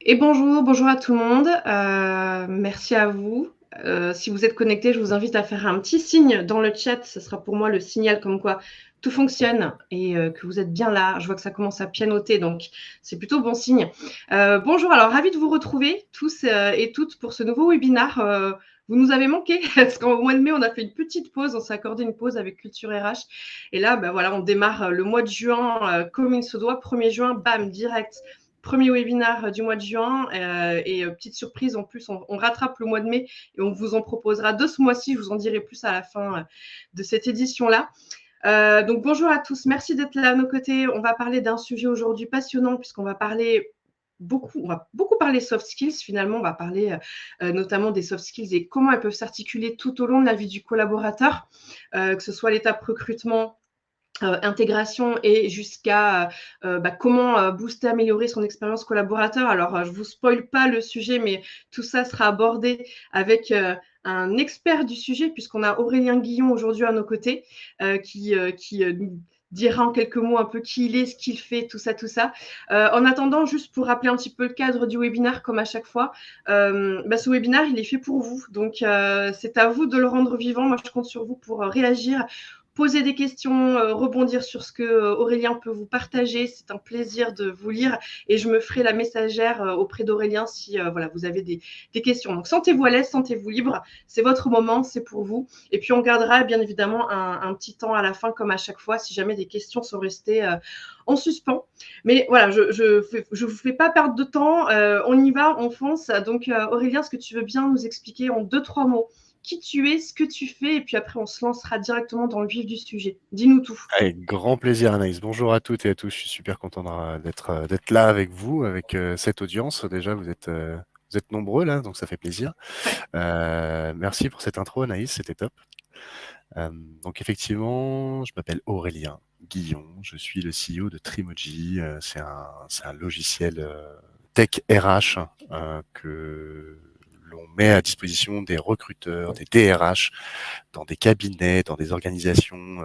Et bonjour, bonjour à tout le monde. Merci à vous. Si vous êtes connectés, je vous invite à faire un petit signe dans le chat. Ce sera pour moi le signal comme quoi tout fonctionne et que vous êtes bien là. Je vois que ça commence à pianoter, donc c'est plutôt bon signe. Bonjour, alors ravi de vous retrouver tous et toutes pour ce nouveau webinaire. Vous nous avez manqué parce qu'au mois de mai, on a fait une petite pause, on s'est accordé une pause avec Culture RH. Et là, ben voilà, on démarre le mois de juin comme il se doit. 1er juin, bam, direct. Premier webinaire du mois de juin et petite surprise en plus, on rattrape le mois de mai et on vous en proposera deux ce mois-ci. Je vous en dirai plus à la fin de cette édition-là. Donc bonjour à tous, merci d'être là à nos côtés. On va parler d'un sujet aujourd'hui passionnant puisqu'on va parler on va beaucoup parler soft skills. Finalement, on va parler notamment des soft skills et comment elles peuvent s'articuler tout au long de la vie du collaborateur, que ce soit l'étape recrutement, intégration et jusqu'à comment booster, améliorer son expérience collaborateur. Alors, je vous spoil pas le sujet, mais tout ça sera abordé avec un expert du sujet, puisqu'on a Aurélien Guillon aujourd'hui à nos côtés, qui nous dira en quelques mots un peu qui il est, ce qu'il fait, tout ça, tout ça. En attendant, juste pour rappeler un petit peu le cadre du webinaire, comme à chaque fois, ce webinaire, il est fait pour vous. Donc, c'est à vous de le rendre vivant. Moi, je compte sur vous pour réagir, poser des questions, rebondir sur ce que Aurélien peut vous partager. C'est un plaisir de vous lire et je me ferai la messagère auprès d'Aurélien si voilà, vous avez des questions. Donc, sentez-vous à l'aise, sentez-vous libre. C'est votre moment, c'est pour vous. Et puis, on gardera bien évidemment un petit temps à la fin, comme à chaque fois, si jamais des questions sont restées en suspens. Mais voilà, je vous fais pas perdre de temps. On y va, on fonce. Donc, Aurélien, est-ce que tu veux bien nous expliquer en 2-3 mots qui tu es, ce que tu fais, et puis après, on se lancera directement dans le vif du sujet. Dis-nous tout. Avec grand plaisir, Anaïs. Bonjour à toutes et à tous. Je suis super content d'être là avec vous, avec cette audience. Déjà, vous êtes nombreux là, donc ça fait plaisir. Ouais. Merci pour cette intro, Anaïs. C'était top. Euh, donc effectivement, je m'appelle Aurélien Guillon. Je suis le CEO de Trimoji. C'est un logiciel tech RH que l'on met à disposition des recruteurs, des DRH, dans des cabinets, dans des organisations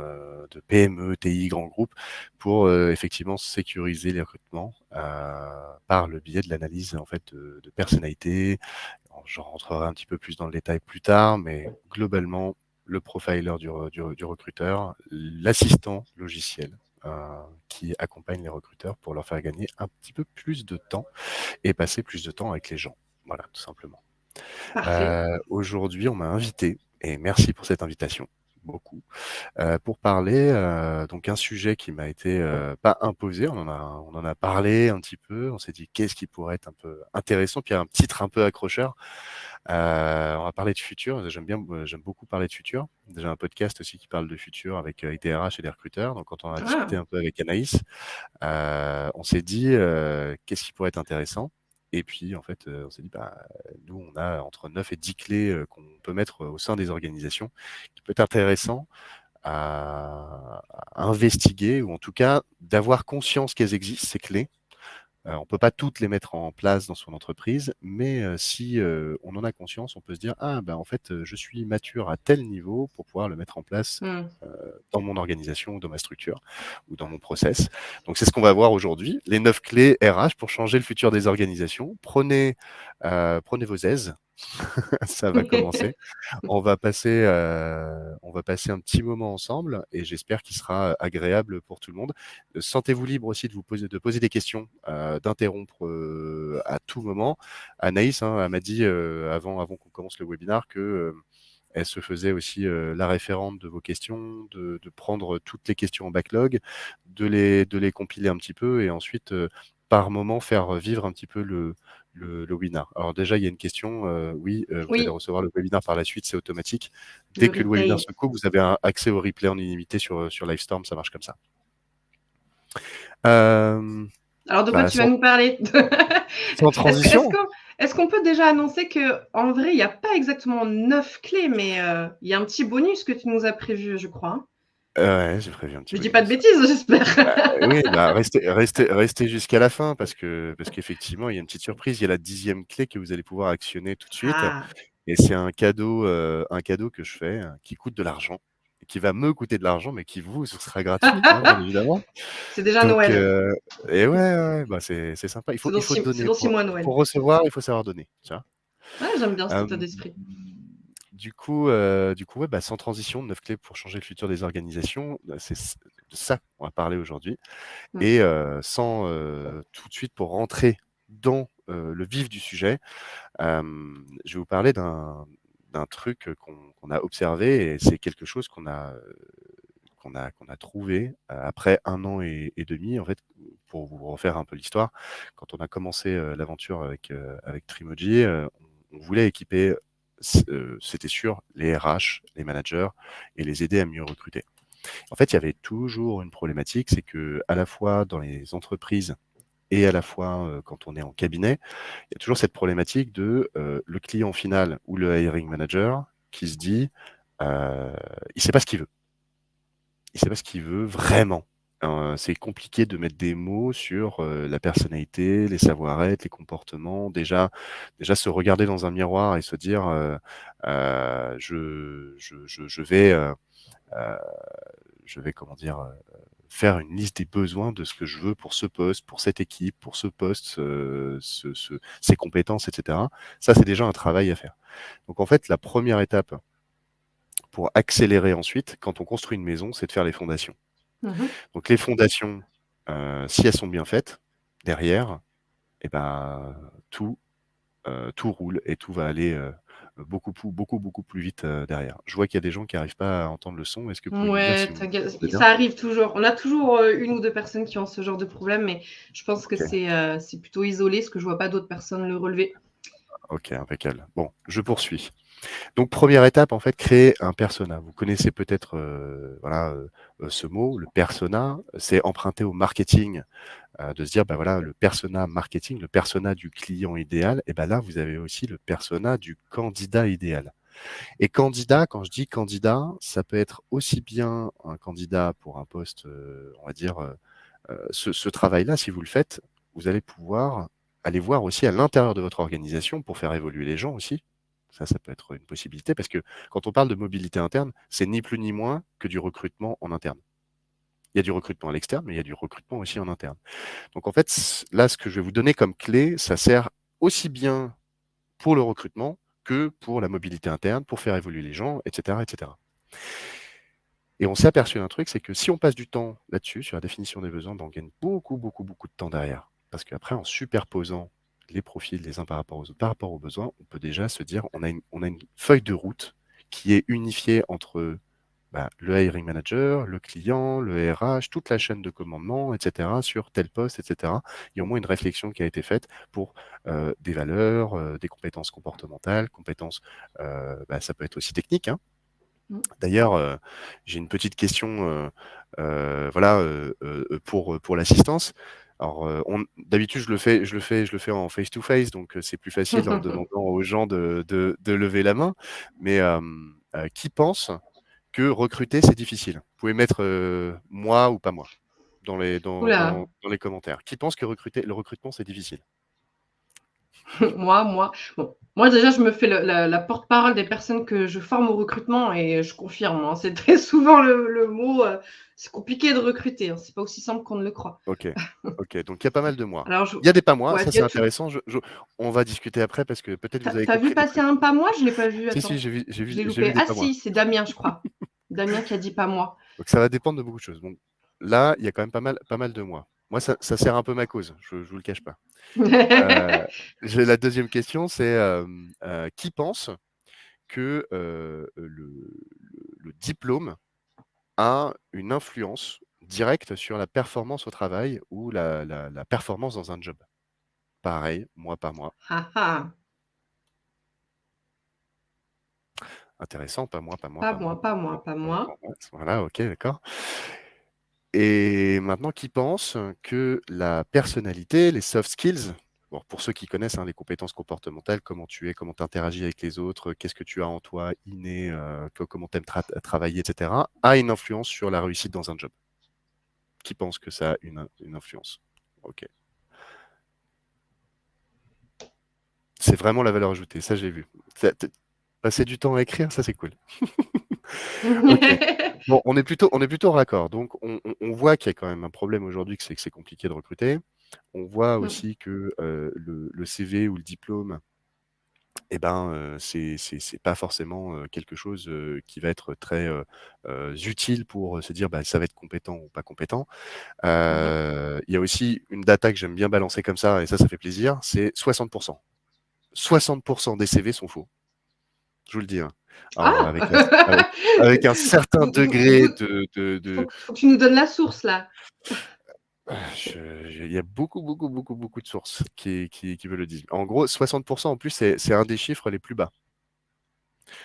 de PME, TI, grands groupes, pour effectivement sécuriser les recrutements par le biais de l'analyse en fait de personnalité. J'en rentrerai un petit peu plus dans le détail plus tard, mais globalement, le profiler du recruteur, l'assistant logiciel qui accompagne les recruteurs pour leur faire gagner un petit peu plus de temps et passer plus de temps avec les gens. Voilà, tout simplement. Parfait. Aujourd'hui, on m'a invité, et merci pour cette invitation, beaucoup, pour parler donc un sujet qui m'a été pas imposé, on en a parlé un petit peu, on s'est dit qu'est-ce qui pourrait être un peu intéressant, puis il y a un titre un peu accrocheur. On va parler de futur. J'aime beaucoup parler de futur. J'ai un podcast aussi qui parle de futur avec des DRH et des recruteurs. Donc quand on a discuté Ah, un peu avec Anaïs, on s'est dit qu'est-ce qui pourrait être intéressant. Et puis, en fait, on s'est dit, bah, nous, on a entre 9 et 10 clés qu'on peut mettre au sein des organisations, qui peut être intéressant à investiguer, ou en tout cas d'avoir conscience qu'elles existent, ces clés. On peut pas toutes les mettre en place dans son entreprise, mais si on en a conscience, on peut se dire, ah ben en fait, je suis mature à tel niveau pour pouvoir le mettre en place dans mon organisation, dans ma structure ou dans mon process. Donc c'est ce qu'on va voir aujourd'hui, les 9 clés RH pour changer le futur des organisations. Prenez vos aises, ça va commencer. On va passer un petit moment ensemble et j'espère qu'il sera agréable pour tout le monde. Sentez-vous libre aussi de poser des questions, d'interrompre à tout moment. Anaïs, hein, elle m'a dit avant qu'on commence le webinaire que elle se faisait aussi la référente de vos questions, de prendre toutes les questions en backlog, de les compiler un petit peu et ensuite, par moment, faire vivre un petit peu le webinar. Alors déjà, il y a une question. Oui, vous allez oui, recevoir le webinar par la suite, c'est automatique. le Dès que le webinar replay. se coupe, vous avez un accès au replay en illimité sur Livestorm, ça marche comme ça. Euh, Alors, de quoi bah, tu vas nous parler? sans Est-ce que, est-ce transition. qu'on, est-ce qu'on peut déjà annoncer que, en vrai, il n'y a pas exactement 9 clés, mais il y a un petit bonus que tu nous as prévu, je crois, hein. Ouais, j'ai prévu un petit Je dis pas de bonus. bêtises, j'espère. Oui, bah restez jusqu'à la fin parce qu'effectivement, il y a une petite surprise. Il y a la 10e clé que vous allez pouvoir actionner tout de suite. Ah, Et c'est un cadeau que je fais qui coûte de l'argent et qui va me coûter de l'argent, mais qui vous sera gratuite, hein, bien évidemment. C'est déjà Donc, Noël. et ouais, bah, c'est sympa. C'est Il faut c'est donner dans 6 mois Noël. pour recevoir, il faut savoir donner, tu vois. Ouais, j'aime bien cet état Hem, d'esprit. du coup, ouais, bah, sans transition, 9 clés pour changer le futur des organisations, bah, c'est de ça qu'on va parler aujourd'hui. Mmh. Et sans tout de suite pour rentrer dans le vif du sujet, je vais vous parler d'un truc qu'on a observé et c'est quelque chose qu'on a trouvé après 1 an et demi. En fait, pour vous refaire un peu l'histoire, quand on a commencé l'aventure avec Trimoji, on voulait équiper, c'était sûr, les RH, les managers et les aider à mieux recruter. En fait, il y avait toujours une problématique, c'est que à la fois dans les entreprises et à la fois quand on est en cabinet, il y a toujours cette problématique de le client final ou le hiring manager qui se dit, il sait pas ce qu'il veut. Il sait pas ce qu'il veut vraiment. C'est compliqué de mettre des mots sur la personnalité, les savoir-être, les comportements. Déjà se regarder dans un miroir et se dire, euh, je vais comment dire, faire une liste des besoins de ce que je veux pour ce poste, pour cette équipe, pour ce poste, ces compétences, etc. Ça, c'est déjà un travail à faire. Donc en fait, la première étape pour accélérer ensuite, quand on construit une maison, c'est de faire les fondations. Mmh. Donc les fondations, si elles sont bien faites, derrière, et ben, tout roule et tout va aller beaucoup plus vite derrière. Je vois qu'il y a des gens qui n'arrivent pas à entendre le son. Est-ce que vous pouvez me dire si Ouais, vous t'inquiète, m'entendez bien? ça arrive toujours. On a toujours, 1 ou 2 personnes qui ont ce genre de problème, mais je pense que Ok. c'est plutôt isolé, parce que je vois pas d'autres personnes le relever. Ok, impeccable. Bon, je poursuis. Donc première étape, en fait, créer un persona. Vous connaissez peut-être voilà, ce mot, le persona. C'est emprunté au marketing, de se dire, bah voilà, le persona marketing, le persona du client idéal. Et ben là, vous avez aussi le persona du candidat idéal. Et candidat, quand je dis candidat, ça peut être aussi bien un candidat pour un poste, on va dire, ce travail-là, si vous le faites, vous allez pouvoir aller voir aussi à l'intérieur de votre organisation pour faire évoluer les gens aussi. Ça peut être une possibilité parce que quand on parle de mobilité interne, c'est ni plus ni moins que du recrutement en interne. Il y a du recrutement à l'externe, mais il y a du recrutement aussi en interne. Donc en fait, là, ce que je vais vous donner comme clé, ça sert aussi bien pour le recrutement que pour la mobilité interne, pour faire évoluer les gens, etc., etc. Et on s'est aperçu d'un truc, c'est que si on passe du temps là-dessus, sur la définition des besoins, ben on gagne beaucoup de temps derrière. Parce qu'après, en superposant les profils les uns par rapport aux autres, par rapport aux besoins, on peut déjà se dire, on a une feuille de route qui est unifiée entre bah, le hiring manager, le client, le RH, toute la chaîne de commandement, etc., sur tel poste, etc. Il y a au moins une réflexion qui a été faite pour des valeurs, des compétences comportementales, compétences, bah, ça peut être aussi technique, hein. Mmh. D'ailleurs, j'ai une petite question, voilà, pour l'assistance. Alors, d'habitude, je le fais en face to face, donc c'est plus facile en demandant aux gens de lever la main. Mais, qui pense que recruter, c'est difficile? Vous pouvez mettre, moi ou pas moi dans les Ouh dans là! dans dans les commentaires. Qui pense que le recrutement, c'est difficile? Bon, moi déjà, je me fais la porte-parole des personnes que je forme au recrutement et je confirme, hein, c'est très souvent le mot, c'est compliqué de recruter, hein, c'est pas aussi simple qu'on ne le croit. OK. OK, donc il y a pas mal de moi. Alors je Il y a des pas moi, Ouais, ça il y c'est a tout. intéressant. On va discuter après parce que peut-être vous avez Tu vu compris des passer trucs. un pas moi? Je l'ai pas vu, Si, si, attends, je l'ai j'ai vu loupé. des Ah pas moi. si, c'est Damien, je crois. Damien qui a dit pas moi. Donc ça va dépendre de beaucoup de choses. Bon, là, il y a quand même pas mal de moi. Moi, ça sert un peu ma cause, je vous le cache pas. Heu, j'ai la deuxième question, c'est, qui pense que, le diplôme a une influence directe sur la performance au travail ou la performance dans un job? Pareil, moi, pas moi. Ah ah, Intéressant, pas moi, pas moi, pas pas moi, moi, pas pas moi, moi, pas pas moi, moi. pas moi. Voilà, OK, d'accord. Et maintenant, qui pense que la personnalité, les soft skills, bon, pour ceux qui connaissent, hein, les compétences comportementales, comment tu es, comment tu interagis avec les autres, qu'est-ce que tu as en toi inné, comment tu aimes travailler, etc., a une influence sur la réussite dans un job? Qui pense que ça a une influence? OK. C'est vraiment la valeur ajoutée, ça j'ai vu. Passer du temps à écrire, ça c'est cool. OK. Bon, on est plutôt raccord. Donc on voit qu'il y a quand même un problème aujourd'hui, que c'est compliqué de recruter. On voit Mmh. aussi que, le CV ou le diplôme, et ben, c'est pas forcément, quelque chose, qui va être très, utile pour, se dire: «Bah, ça va être compétent ou pas compétent». Mmh mh. Il y a aussi une data que j'aime bien balancer comme ça, et ça fait plaisir, c'est 60. 60 des CV sont faux. Je vous le dis, hein. Alors Ah! avec un certain Vous degré de faut que tu nous donnes la source là. il y a beaucoup, beaucoup, beaucoup, beaucoup de sources qui me le disent. En gros, 60 en plus, c'est un des chiffres les plus bas.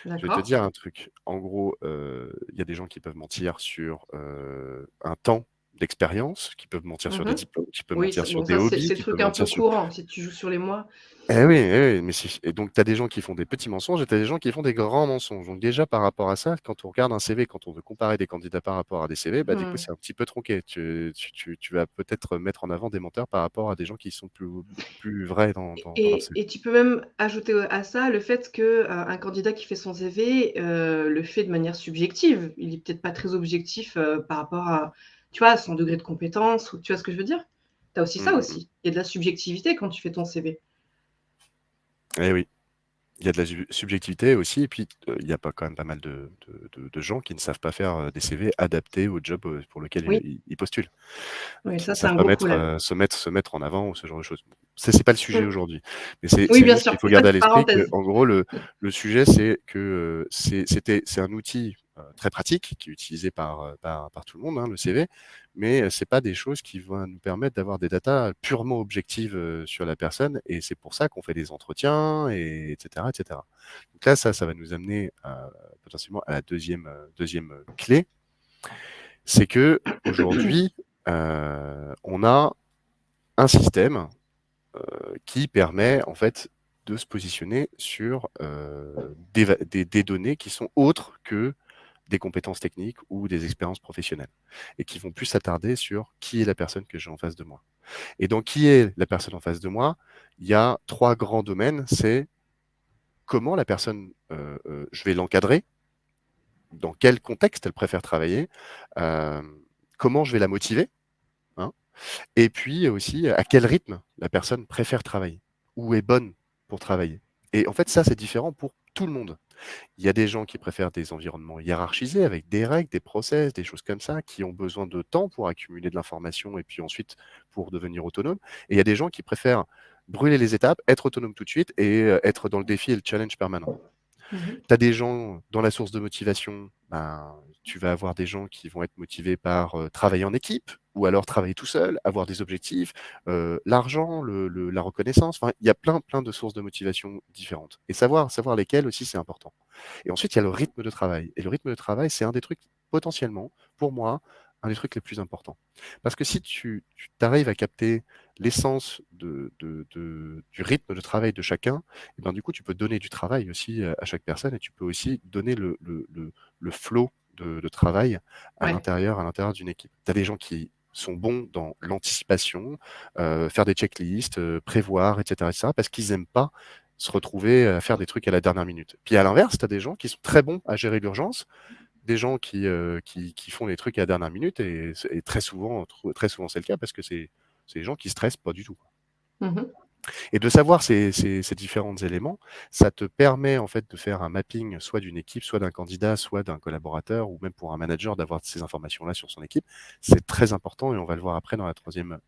Je vais te D'accord. dire un truc. En gros, il y a des gens qui peuvent mentir sur, un temps d'expérience, qui peuvent mentir sur des Mmh. diplômes, qui peuvent Oui, mentir ça sur bon, des ça hobbies, c'est le qui peuvent truc un peu mentir sur courant, si tu joues sur les mois. oui, mais et donc tu as des gens qui font des petits mensonges et tu as des gens qui font des grands mensonges. Donc déjà par rapport à ça, quand on regarde un CV, quand on veut comparer des candidats par rapport à des CV, bah, du coup, Mmh. c'est un petit peu tronqué. Tu vas peut-être mettre en avant des menteurs par rapport à des gens qui sont beaucoup plus vrais dans leur CV. Et tu peux même ajouter, à ça le fait que, un candidat qui fait son CV, le fait de manière subjective. Il est peut-être pas très objectif, par rapport à, tu vois, à son degré de compétence, ou tu vois ce que je veux dire? Tu as aussi Mmh, ça mmh mh. aussi. Il y a de la subjectivité quand tu fais ton CV. Eh oui. Il y a de la subjectivité aussi, et puis, il y a pas quand même pas mal de gens qui ne savent pas faire, des CV adaptés au job, pour lequel Oui, ils postulent. oui, Qui ça ne c'est savent un pas gros mettre, problème. se mettre en avant ou ce genre de choses. Bon, ça, c'est pas le sujet Mmh. aujourd'hui, mais c'est Oui, c'est bien juste sûr, qu'il faut garder à l'esprit parenthèse. qu'en gros le sujet c'est que, c'est un outil, très pratique qui est utilisé par tout le monde, hein, le CV, mais, c'est pas des choses qui vont nous permettre d'avoir des datas purement objectives, sur la personne, et c'est pour ça qu'on fait des entretiens, et cetera, et cetera. Donc là, ça va nous amener à potentiellement à la deuxième clé, c'est qu'aujourd'hui, on a un système, qui permet en fait de se positionner sur, des données qui sont autres que des compétences techniques ou des expériences professionnelles, et qui vont plus s'attarder sur qui est la personne que j'ai en face de moi. Et donc qui est la personne en face de moi? Il y a 3 grands domaines, c'est comment la personne, je vais l'encadrer, dans quel contexte elle préfère travailler, hem, comment je vais la motiver, hein? Et puis aussi, à quel rythme la personne préfère travailler, ou est bonne pour travailler. Et en fait, ça, c'est différent pour tout le monde. Il y a des gens qui préfèrent des environnements hiérarchisés avec des règles, des process, des choses comme ça, qui ont besoin de temps pour accumuler de l'information et puis ensuite pour devenir autonome. Et il y a des gens qui préfèrent brûler les étapes, être autonome tout de suite et être dans le défi et le challenge permanent. Mmh. Tu as des gens dans la source de motivation, ben, tu vas avoir des gens qui vont être motivés par, travailler en équipe, ou alors travailler tout seul, avoir des objectifs, l'argent, la reconnaissance, enfin, il y a plein de sources de motivation différentes, et savoir lesquelles aussi, c'est important. Et ensuite, il y a le rythme de travail, et le rythme de travail, c'est un des trucs potentiellement, pour moi, un des trucs les plus importants. Parce que si tu arrives à capter l'essence du rythme de travail de chacun, et ben, du coup, tu peux donner du travail aussi, à chaque personne, et tu peux aussi donner le flow de travail Ouais. à l'intérieur d'une équipe. Tu as des gens qui sont bons dans l'anticipation, faire des checklists, prévoir, et cetera, parce qu'ils aiment pas se retrouver à faire des trucs à la dernière minute. Puis à l'inverse, tu as des gens qui sont très bons à gérer l'urgence, des gens qui font les trucs à la dernière minute, et très souvent c'est le cas parce que c'est des gens qui stressent pas du tout. Mmh. Et de savoir ces différents éléments, ça te permet en fait de faire un mapping soit d'une équipe, soit d'un candidat, soit d'un collaborateur, ou même pour un manager d'avoir ces informations-là sur son équipe. C'est très important, et on va le voir après dans la troisième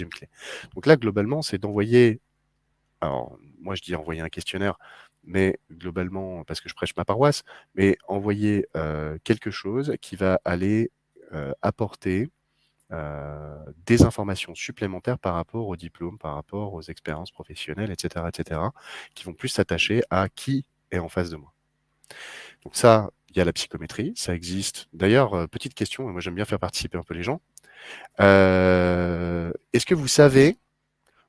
clé. Donc là, globalement, c'est d'envoyer, alors moi je dis envoyer un questionnaire, mais globalement, parce que je prêche ma paroisse, mais envoyer, quelque chose qui va aller, apporter, des informations supplémentaires par rapport aux diplômes, par rapport aux expériences professionnelles, et cetera, qui vont plus s'attacher à qui est en face de moi. Donc ça, il y a la psychométrie, ça existe. D'ailleurs, petite question, et moi j'aime bien faire participer un peu les gens. Est-ce que vous savez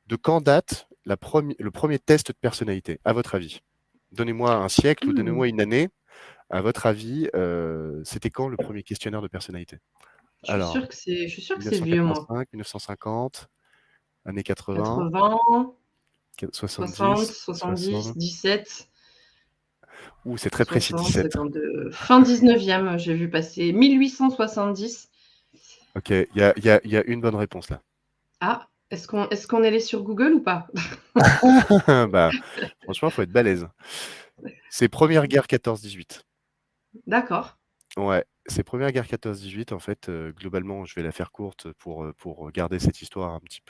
de quand date le premier test de personnalité, à votre avis? Donnez-moi un siècle ou Mmh. donnez-moi une année. À votre avis, c'était quand le premier questionnaire de personnalité? Alors, Je suis sûre que c'est vieux, moi. 1985, 1950, années 80, 80,70, 60, 70, 60. 17. Ouh, c'est très précis, 60, 17. 52, fin 19e, j'ai vu passer 1870. Ok, il y a une bonne réponse là. Ah, est-ce qu'on est allé sur Google ou pas? Bah, franchement, faut être balèze. C'est Première Guerre 14-18. D'accord. Ouais, c'est Première Guerre 14-18 en fait, globalement, je vais la faire courte pour garder cette histoire un petit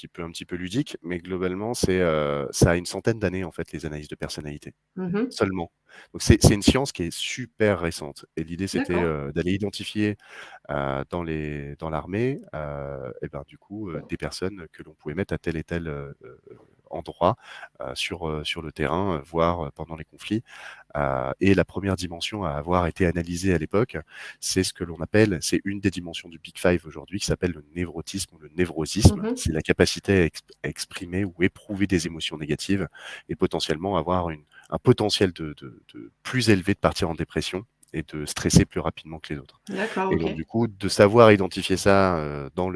peu ludique, mais globalement, ça a une centaine d'années en fait, les analyses de personnalité, Mmh. seulement. Donc c'est une science qui est super récente et l'idée c'était, D'accord. d'aller identifier dans l'armée, et ben, du coup, des personnes que l'on pouvait mettre à tel et tel, endroit, sur le terrain, voire, pendant les conflits. Et la première dimension à avoir été analysée à l'époque, c'est ce que l'on appelle c'est une des dimensions du Big Five aujourd'hui qui s'appelle le névrotisme ou le névrosisme. Mmh. C'est la capacité à exprimer ou éprouver des émotions négatives et potentiellement avoir un potentiel de plus élevé de partir en dépression et de stresser plus rapidement que les autres. D'accord, Et donc OK. du coup, de savoir identifier ça, dans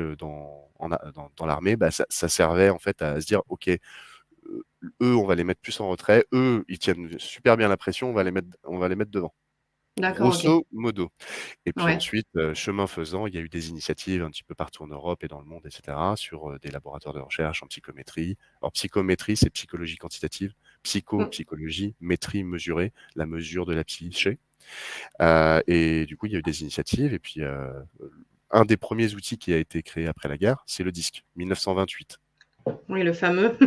l'armée, bah, ça servait en fait à se dire: «OK, eux, on va les mettre plus en retrait. Eux, ils tiennent super bien la pression, on va les mettre devant». D'accord, OK. Grosso modo. Et puis Ouais. ensuite, chemin faisant, il y a eu des initiatives un petit peu partout en Europe et dans le monde et cetera sur, des laboratoires de recherche en psychométrie. Alors psychométrie, c'est psychologie quantitative, Mmh. psychologie, métrie, mesurer, la mesure de la psyché. Et du coup, il y a eu des initiatives et puis, un des premiers outils qui a été créé après la guerre, c'est le disque, 1928. Oui, le fameux.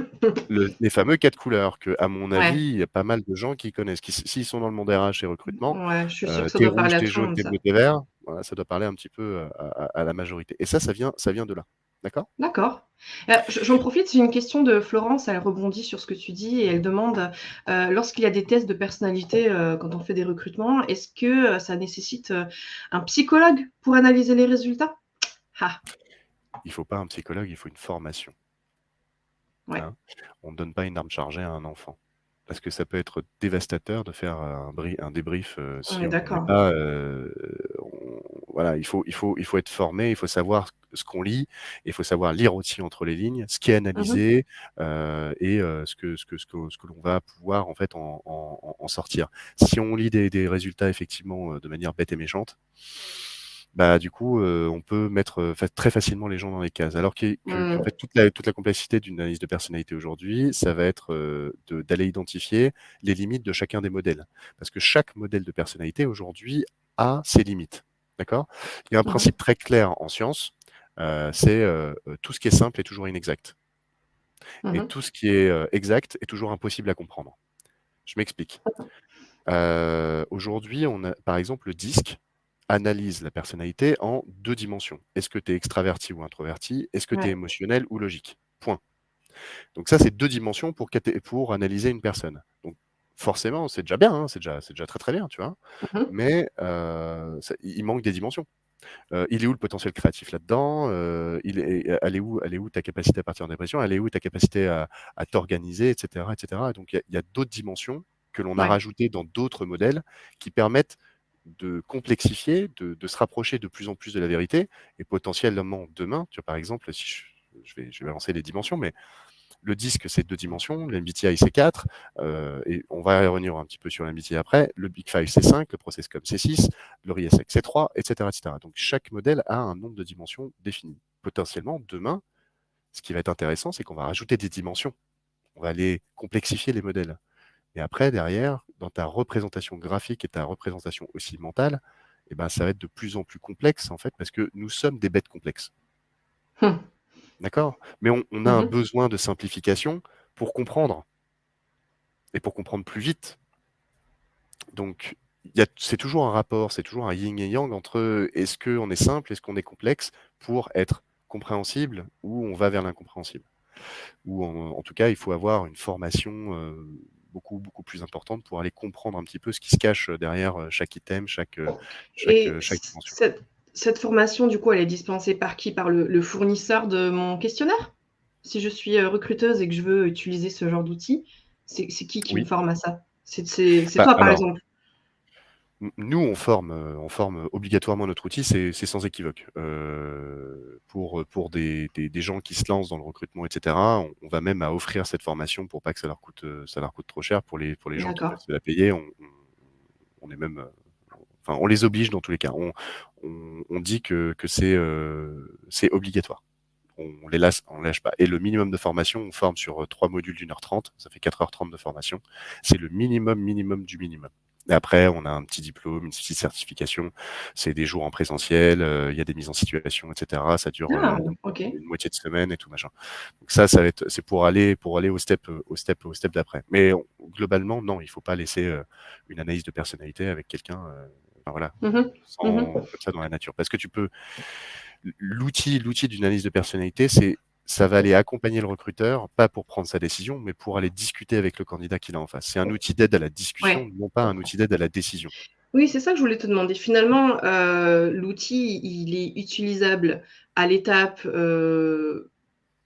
Les fameux 4 couleurs que, à mon Ouais, avis, il y a pas mal de gens qui connaissent, qui s'ils sont dans le monde RH et recrutement, ouais, je suis sûre que ça tu doit rouge, parler à tu tout le jaune, monde, tu ça. bleu, tu vert, voilà, ça doit parler un petit peu, à la majorité et ça vient de là. D'accord? D'accord. J'en profite, c'est une question de Florence, elle rebondit sur ce que tu dis et elle demande, lorsqu'il y a des tests de personnalité, quand on fait des recrutements, est-ce que, ça nécessite, un psychologue pour analyser les résultats? Ah! Il faut pas un psychologue, il faut une formation, Ouais, hein. On ne donne pas une arme chargée à un enfant. Parce que ça peut être dévastateur de faire un débrief, on si est on n'est d'accord. pas, voilà, il faut être formé, il faut savoir ce qu'on lit, il faut savoir lire aussi entre les lignes, ce qui est Mmh mh. analysé, et ce que l'on va pouvoir en fait en sortir. Si on lit des résultats effectivement, de manière bête et méchante, bah, du coup, on peut mettre, fa très facilement les gens dans les cases. Alors qu'en Mmh. fait, toute la complexité d'une analyse de personnalité aujourd'hui, ça va être, d'aller identifier les limites de chacun des modèles. Parce que chaque modèle de personnalité aujourd'hui a ses limites. D'accord? Il y a un Mmh mh. principe très clair en science, c'est, tout ce qui est simple est toujours inexact Mmh et mh. tout ce qui est, exact est toujours impossible à comprendre. Je m'explique. Aujourd'hui, on a par exemple, le DISC analyse la personnalité en 2 dimensions. Est-ce que tu es extraverti ou introverti? Est-ce que tu es Ouais. émotionnel ou logique? Point. Donc ça, c'est 2 dimensions pour analyser une personne. Donc forcément, c'est déjà bien, hein, c'est déjà très, très bien, tu vois? Mmh mh. Mais ça il manque des dimensions. Il est où le potentiel créatif là-dedans? Elle est où ta capacité à partir en dépression? Elle est où ta capacité à t'organiser et cetera et cetera? Donc il y a d'autres dimensions que l'on a Ouais. rajoutées dans d'autres modèles qui permettent de complexifier, de se rapprocher de plus en plus de la vérité et potentiellement demain, tu vois, par exemple, si je vais avancer les dimensions, mais le disque, c'est 2 dimensions, l'MBTI, c'est 4, et on va y revenir un petit peu sur l'MBTI après. Le Big Five, c'est 5, le Processcom, c'est 6, le RIESEC, c'est 3, et cetera, et cetera. Donc chaque modèle a un nombre de dimensions défini. Potentiellement, demain, ce qui va être intéressant, c'est qu'on va rajouter des dimensions. On va aller complexifier les modèles. Et après, derrière, dans ta représentation graphique et ta représentation aussi mentale, eh ben, ça va être de plus en plus complexe, en fait, parce que nous sommes des bêtes complexes. Mmh. D'accord? Mais on a Mmh un mh. besoin de simplification pour comprendre et pour comprendre plus vite. Donc, c'est toujours un rapport, c'est toujours un yin et yang entre est-ce qu'on est simple, est-ce qu'on est complexe pour être compréhensible ou on va vers l'incompréhensible. Ou en tout cas, il faut avoir une formation beaucoup, beaucoup plus importante pour aller comprendre un petit peu ce qui se cache derrière chaque item, Et chaque dimension. cette formation, du coup, elle est dispensée par qui? Par le fournisseur de mon questionnaire? Si je suis, recruteuse et que je veux utiliser ce genre d'outil, c'est qui me Oui, forme à ça? C'est bah toi, par alors, exemple? nous, on forme obligatoirement notre outil, c'est sans équivoque. pour des gens qui se lancent dans le recrutement, et cetera, on va même à offrir cette formation pour pas que ça leur coûte trop cher pour les gens qui peuvent D'accord. se la payer. On est même, enfin, on les oblige dans tous les cas. On dit que c'est obligatoire. On lâche pas. Et le minimum de formation, on forme sur 3 modules d'1h30, ça fait 4h30 de formation. C'est le minimum du minimum. Et après, on a un petit diplôme, une petite certification. C'est des jours en présentiel, il y a des mises en situation, et cetera. Ça dure Ah, OK. une moitié de semaine et tout machin. Donc ça va être, c'est pour aller au step d'après. Mais globalement, non, il faut pas laisser une analyse de personnalité avec quelqu'un, enfin, voilà, Mmh. Mmh. comme ça dans la nature. Parce que l'outil d'une analyse de personnalité, ça va aller accompagner le recruteur, pas pour prendre sa décision, mais pour aller discuter avec le candidat qu'il a en face. C'est un outil d'aide à la discussion, Ouais. non pas un outil d'aide à la décision. Oui, c'est ça que je voulais te demander. Finalement, l'outil, il est utilisable à l'étape,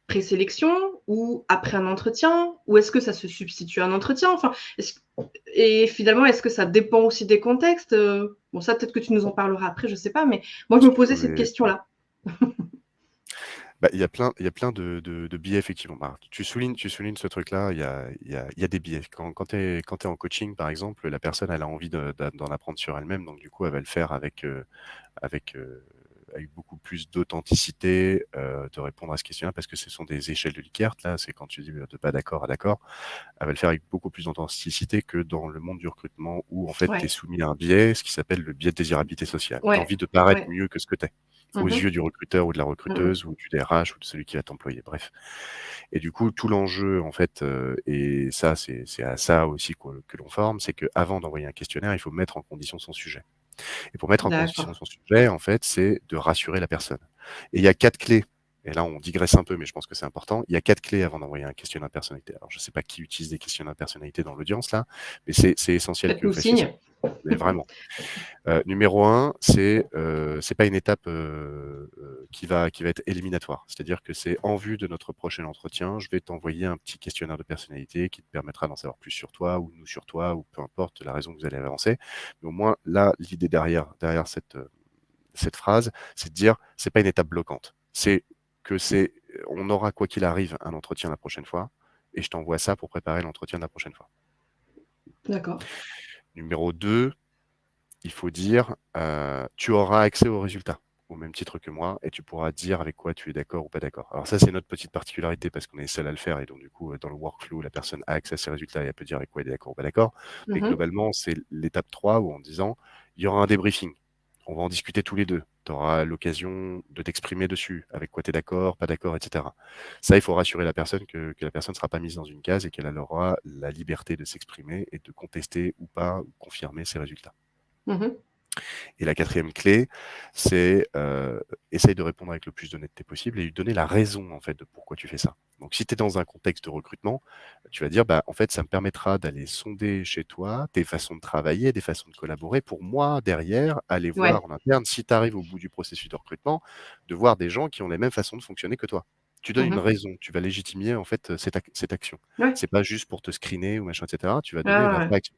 présélection ou après un entretien? Ou est-ce que ça se substitue à un entretien? Enfin, et finalement, est-ce que ça dépend aussi des contextes? Bon, ça, peut-être que tu nous en parleras après, je sais pas, mais moi, je me posais Sur cette les question-là. Bah, il y a plein de biais effectivement. Bah, tu soulignes ce truc-là, il y a des biais. Quand tu es en coaching, par exemple, la personne, elle a envie d'en apprendre sur elle-même, donc du coup, elle va le faire avec, avec beaucoup plus d'authenticité, de répondre à ce questionnaire parce que ce sont des échelles de Likert, là, c'est quand tu dis de pas d'accord à d'accord. Elle va le faire avec beaucoup plus d'authenticité que dans le monde du recrutement où, en fait, tu es Ouais, soumis à un biais, ce qui s'appelle le biais de désirabilité sociale. Tu as ouais, envie de paraître ouais. mieux que ce que tu es, aux Mmh. yeux du recruteur ou de la Mmh mh. recruteuse ou du DRH ou de celui qui va t'employer, bref. Et du coup, tout l'enjeu, en fait, et ça, c'est à ça aussi que l'on forme, c'est qu'avant d'envoyer un questionnaire, il faut mettre en condition son sujet. Et pour mettre en condition D'accord. son sujet, en fait, c'est de rassurer la personne. Et il y a 4 clés. Et là, on digresse un peu, mais je pense que c'est important. Il y a 4 clés avant d'envoyer un questionnaire de personnalité. Alors, je ne sais pas qui utilise des questionnaires de personnalité dans l'audience là, mais c'est essentiel que vous Faites-nous fassiez ça. signe. Mais vraiment. Numéro 1, c'est pas une étape, qui va être éliminatoire. C'est-à-dire que c'est en vue de notre prochain entretien, je vais t'envoyer un petit questionnaire de personnalité qui te permettra d'en savoir plus sur toi ou nous sur toi ou peu importe la raison que vous allez avancer. Mais au moins là, l'idée derrière cette phrase, c'est de dire: «C'est pas une étape bloquante». On aura quoi qu'il arrive un entretien la prochaine fois et je t'envoie ça pour préparer l'entretien de la prochaine fois. D'accord. Numéro 2, il faut dire, tu auras accès aux résultats, au même titre que moi et tu pourras dire avec quoi tu es d'accord ou pas d'accord. Alors ça, c'est notre petite particularité parce qu'on est seul à le faire et donc du coup, dans le workflow, la personne a accès à ses résultats et elle peut dire avec quoi elle est d'accord ou pas d'accord. Mais Mmh. globalement, c'est l'étape 3 où en disant: «Il y aura un débriefing. On va en discuter tous les 2. Tu auras l'occasion de t'exprimer dessus, avec quoi tu es d'accord, pas d'accord, et cetera». Ça, il faut rassurer la personne que la personne ne sera pas mise dans une case et qu'elle aura la liberté de s'exprimer et de contester ou pas, ou confirmer ses résultats. Mmh. Et la quatrième clé, c'est, essaye de répondre avec le plus d'honnêteté possible et lui donner la raison, en fait, de pourquoi tu fais ça. Donc si tu es dans un contexte de recrutement, tu vas dire: «Bah, en fait, ça me permettra d'aller sonder chez toi tes façons de travailler, des façons de collaborer pour moi, derrière, aller Ouais. voir en interne, si tu arrives au bout du processus de recrutement, de voir des gens qui ont les mêmes façons de fonctionner que toi». Tu donnes une Mmh. raison, tu vas légitimer, en fait, cette action. Ouais. C'est pas juste pour te screener ou machin et cetera, tu vas Ouais, donner une ouais, ouais. vraie action.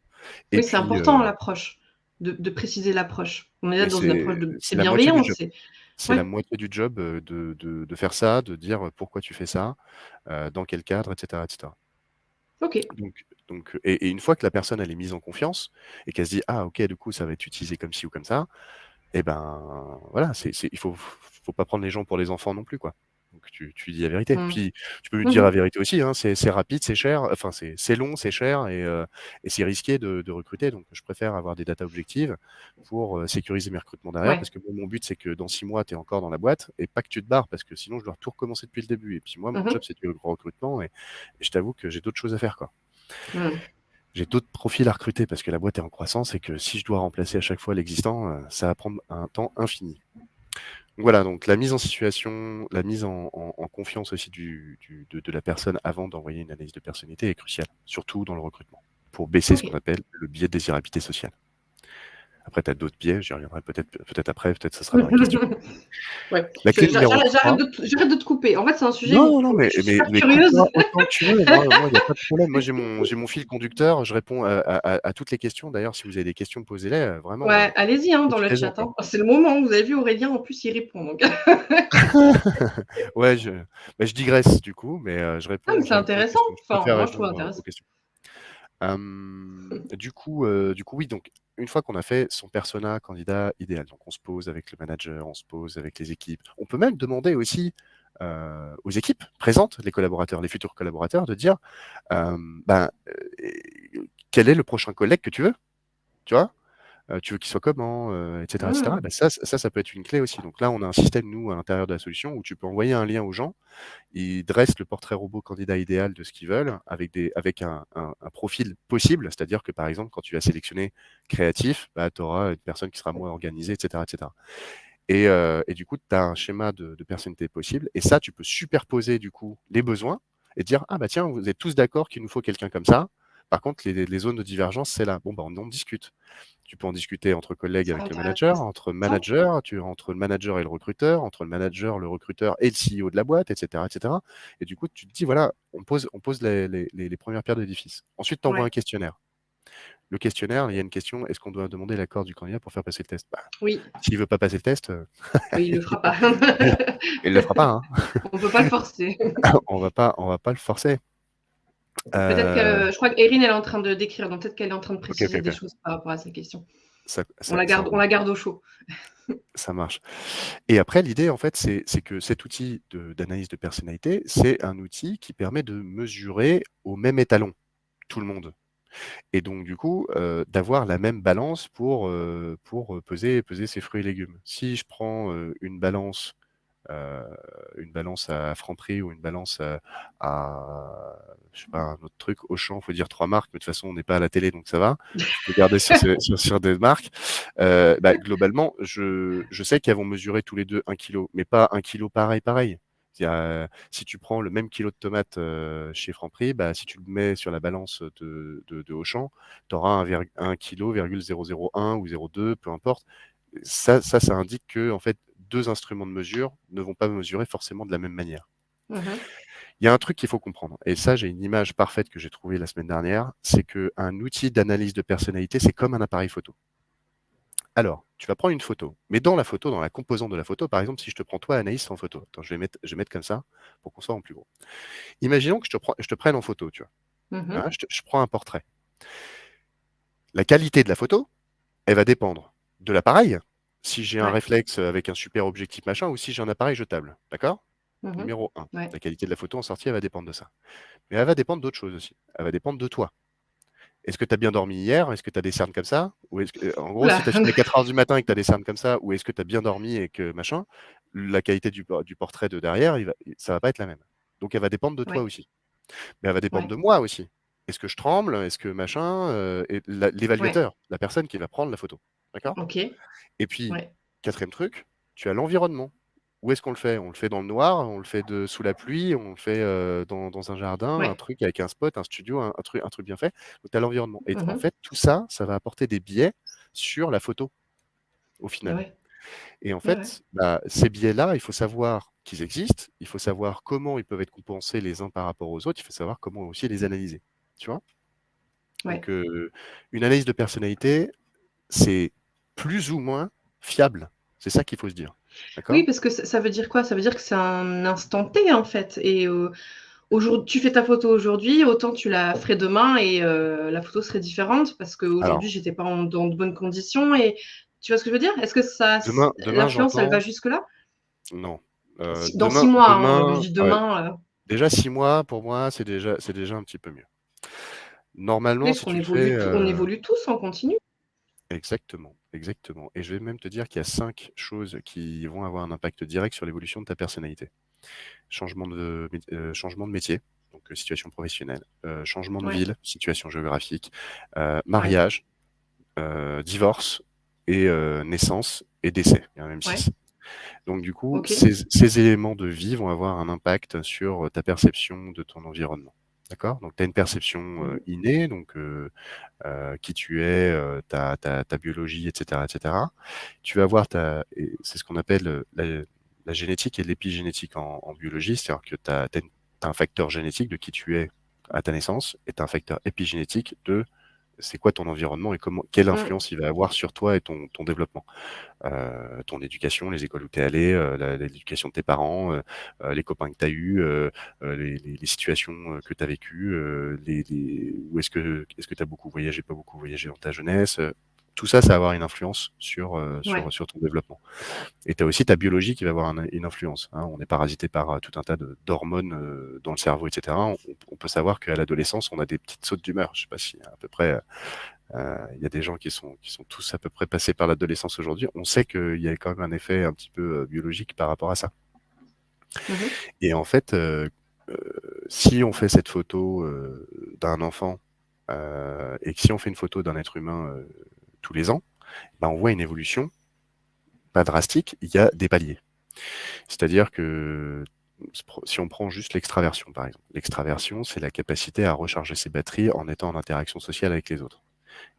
Et Oui, c'est puis, important l'approche, de préciser l'approche. On est là mais dans une approche de c'est c'est la moitié du bienveillant, job. c'est C'est la ouais, moitié du job, de faire ça, de dire, pourquoi tu fais ça, dans quel cadre, et cetera, et cetera. OK. Et une fois que la personne elle est mise en confiance et qu'elle se dit: «Ah OK, du coup, ça va être utilisé comme ci ou comme ça», et ben, voilà, il faut pas prendre les gens pour les enfants non plus, quoi. Donc tu dis la vérité. Mmh. Puis tu peux lui Mmh dire la mh. vérité aussi, hein, c'est rapide, c'est cher, enfin c'est long, c'est cher et c'est risqué de recruter. Donc je préfère avoir des datas objectives pour, sécuriser mes recrutements derrière parce Ouais. que moi mon but c'est que dans 6 mois tu es encore dans la boîte et pas que tu te barres parce que sinon je dois tout recommencer depuis le début et puis moi mon Mmh job mh. c'est du recrutement et je t'avoue que j'ai d'autres choses à faire, quoi. Mmh. J'ai d'autres profils à recruter parce que la boîte est en croissance et que si je dois remplacer à chaque fois l'existant, ça va prendre un temps infini. Donc voilà, donc la mise en situation, la mise en confiance aussi de la personne avant d'envoyer une analyse de personnalité est cruciale, surtout dans le recrutement, pour baisser ce qu'on OK. appelle le biais de désirabilité sociale. Après, tu as d'autres biais, j'y reviendrai peut-être après, peut-être ça sera dans les questions. Ouais. La clé numéro 3. J'arrête de te couper. En fait, c'est un sujet où Non, non, je suis super mais curieuse. coupe-moi autant que tu veux. Moi, il n'y a pas de problème. Moi, j'ai mon fil conducteur. Je réponds à toutes les questions. D'ailleurs, si vous avez des questions, posez-les. Vraiment, Ouais, allez-y dans le profitez-en, chat. quoi. C'est le moment. Vous avez vu, Aurélien, en plus, il répond. Donc. Ouais, je digresse du coup, mais Ah, mais c'est je réponds aux intéressant. questions. Je Enfin, préfère moi, je trouve répondre aux intéressant. questions. Du coup, oui, donc une fois qu'on a fait son persona candidat idéal, donc on se pose avec le manager, on se pose avec les équipes. On peut même demander aussi aux équipes présentes, les collaborateurs, les futurs collaborateurs, de dire ben, quel est le prochain collègue que tu veux, tu vois? Tu veux qu'il soit comment, et cetera, et cetera. Mmh. Bah, ça peut être une clé aussi. Donc là, on a un système, nous, à l'intérieur de la solution, où tu peux envoyer un lien aux gens. Ils dressent le portrait robot candidat idéal de ce qu'ils veulent avec un profil possible. C'est-à-dire que, par exemple, quand tu vas sélectionner créatif, bah, tu auras une personne qui sera moins organisée, et cetera, et cetera. Et du coup, tu as un schéma de personnalité possible. Et ça, tu peux superposer, du coup, les besoins et dire, ah bah tiens, vous êtes tous d'accord qu'il nous faut quelqu'un comme ça. Par contre, les zones de divergence, c'est là. Bon, bah, on en discute. Tu peux en discuter entre collègues C'est avec le manager, intéressant. entre le manager et le recruteur, entre le recruteur et le CEO de la boîte, et cetera, et cetera. Et du coup, tu te dis, voilà, on pose les premières pierres de l'édifice. Ensuite, tu envoies un Ouais. questionnaire. Le questionnaire, il y a une question, est-ce qu'on doit demander l'accord du candidat pour faire passer le test? Bah, Oui. s'il veut pas passer le test, Oui, il le fera pas. il le fera pas, hein. On peut pas le forcer. On va pas le forcer. Peut-être Euh, que je crois qu'Erin, elle est en train de décrire, donc peut-être qu'elle est en train de ok, ok, préciser des ok. choses par rapport à sa question. Ça, On ça, la ça garde, on roule. la garde au chaud. Ça marche. Et après, l'idée, en fait, c'est que cet outil d'analyse de personnalité, c'est un outil qui permet de mesurer au même étalon tout le monde. Et donc, du coup, d'avoir la même balance pour peser ses fruits et légumes. Si je prends euh, une balance à Franprix ou une balance je sais pas, un autre truc, Auchan, faut dire 3 marques, mais de toute façon, on n'est pas à la télé, donc ça va. Je peux garder sur des marques. Bah, globalement, je sais qu'elles vont mesurer tous les deux 1 kilo, mais pas 1 kilo pareil. Si tu prends le même kilo de tomates chez Franprix, bah, si tu le mets sur la balance de Auchan, tu auras 1 kg, 0,001 ou 0,2, peu importe. Ça indique que en fait, deux instruments de mesure ne vont pas mesurer forcément de la même manière. Mhm. Il y a un truc qu'il faut comprendre, et ça, j'ai une image parfaite que j'ai trouvée la semaine dernière, c'est qu'un outil d'analyse de personnalité, c'est comme un appareil photo. Alors, tu vas prendre une photo, mais dans la photo, dans la composante de la photo, par exemple, si je te prends toi, Anaïs, en photo, attends, je vais mettre comme ça pour qu'on soit en plus gros. Imaginons que je te prenne en photo, tu vois. Mhm. Hein, je prends un portrait. La qualité de la photo, elle va dépendre de l'appareil, si j'ai un Ouais. réflexe avec un super objectif machin, ou si j'ai un appareil jetable. D'accord? Mhm. Numéro un. Ouais. La qualité de la photo en sortie, elle va dépendre de ça. Mais elle va dépendre d'autres choses aussi. Elle va dépendre de toi. Est-ce que tu as bien dormi hier? Est-ce que tu as des cernes comme ça? Ou en gros, si Oula. tu as filmé 4 heures du matin et que tu as des cernes comme ça, ou est-ce que tu as bien dormi et que machin, la qualité du portrait de derrière, ça va pas être la même. Donc elle va dépendre de toi Ouais. aussi. Mais elle va dépendre Ouais. de moi aussi. Est-ce que je tremble? Est-ce que machin? Et Ouais. l'évaluateur, la personne qui va prendre la photo. D'accord? Ok. Et puis, Ouais. quatrième truc, tu as l'environnement. Où est-ce qu'on le fait? On le fait dans le noir, on le fait sous la pluie, on le fait dans un jardin, un Ouais. truc avec un spot, un studio, un truc bien fait. Donc, tu as l'environnement. Et en Mhm. fait, tout ça, ça va apporter des biais sur la photo, au final. Ouais. Et en Ouais. Ouais. fait, bah, ces biais-là, il faut savoir qu'ils existent, il faut savoir comment ils peuvent être compensés les uns par rapport aux autres, il faut savoir comment aussi les analyser. Tu vois? Donc, Ouais. une analyse de personnalité, c'est plus ou moins fiable. C'est ça qu'il faut se dire. Oui, D'accord? parce que ça veut dire quoi? Ça veut dire que c'est un instant T, en fait. Et tu fais ta photo aujourd'hui, autant tu la ferais demain et la photo serait différente parce qu'aujourd'hui, Alors, j'étais pas dans de bonnes conditions. Et tu vois ce que je veux dire? Est-ce que demain, l'influence, elle va j'entends. jusque-là? Non. Dans 6 mois, hein, je Demain, dis ouais, demain. déjà 6 mois, pour moi, c'est déjà un petit peu mieux. Normalement, Parce si qu'on tu le fais, évolue, on évolue tous en continu. exactement, exactement. Et je vais même te dire qu'il y a 5 choses qui vont avoir un impact direct sur l'évolution de ta personnalité. Changement de métier, donc situation professionnelle, changement de Ouais. ville, situation géographique, Ouais. mariage, divorce et naissance et décès. Il y en a même Ouais. 6. Donc du coup, Ok. ces éléments de vie vont avoir un impact sur ta perception de ton environnement. d'accord? Donc tu as une perception, Mmh. innée, donc qui tu es, ta biologie et cetera et cetera. Tu vas avoir c'est ce qu'on appelle, la génétique et l'épigénétique en biologie. C'est-à-dire que tu as un facteur génétique de qui tu es à ta naissance et tu as un facteur épigénétique de c'est quoi ton environnement et quelle Mmh. influence il va avoir sur toi et ton développement. Ton éducation, les écoles où tu es allé, l'éducation de tes parents, les copains que tu as eus, les situations, que tu as vécues, où est-ce que tu as beaucoup voyagé, pas beaucoup voyagé dans ta jeunesse, tout ça, ça va avoir une influence Ouais. sur ton développement. Et tu as aussi ta biologie qui va avoir une influence, hein. On est parasité par, tout un tas d'hormones, dans le cerveau et cetera. On peut savoir qu'à l'adolescence, on a des petites sautes d'humeur. Je sais pas si à peu près, il y a des gens qui sont tous à peu près passés par l'adolescence aujourd'hui. On sait qu'il y a quand même un effet un petit peu, biologique par rapport à ça. Mmh. Et en fait, si on fait cette photo, d'un enfant, et que si on fait une photo d'un être humain, tous les ans, bah, on voit une évolution, pas drastique, il y a des paliers. C'est-à-dire que si on prend juste l'extraversion, par exemple. L'extraversion, c'est la capacité à recharger ses batteries en étant en interaction sociale avec les autres.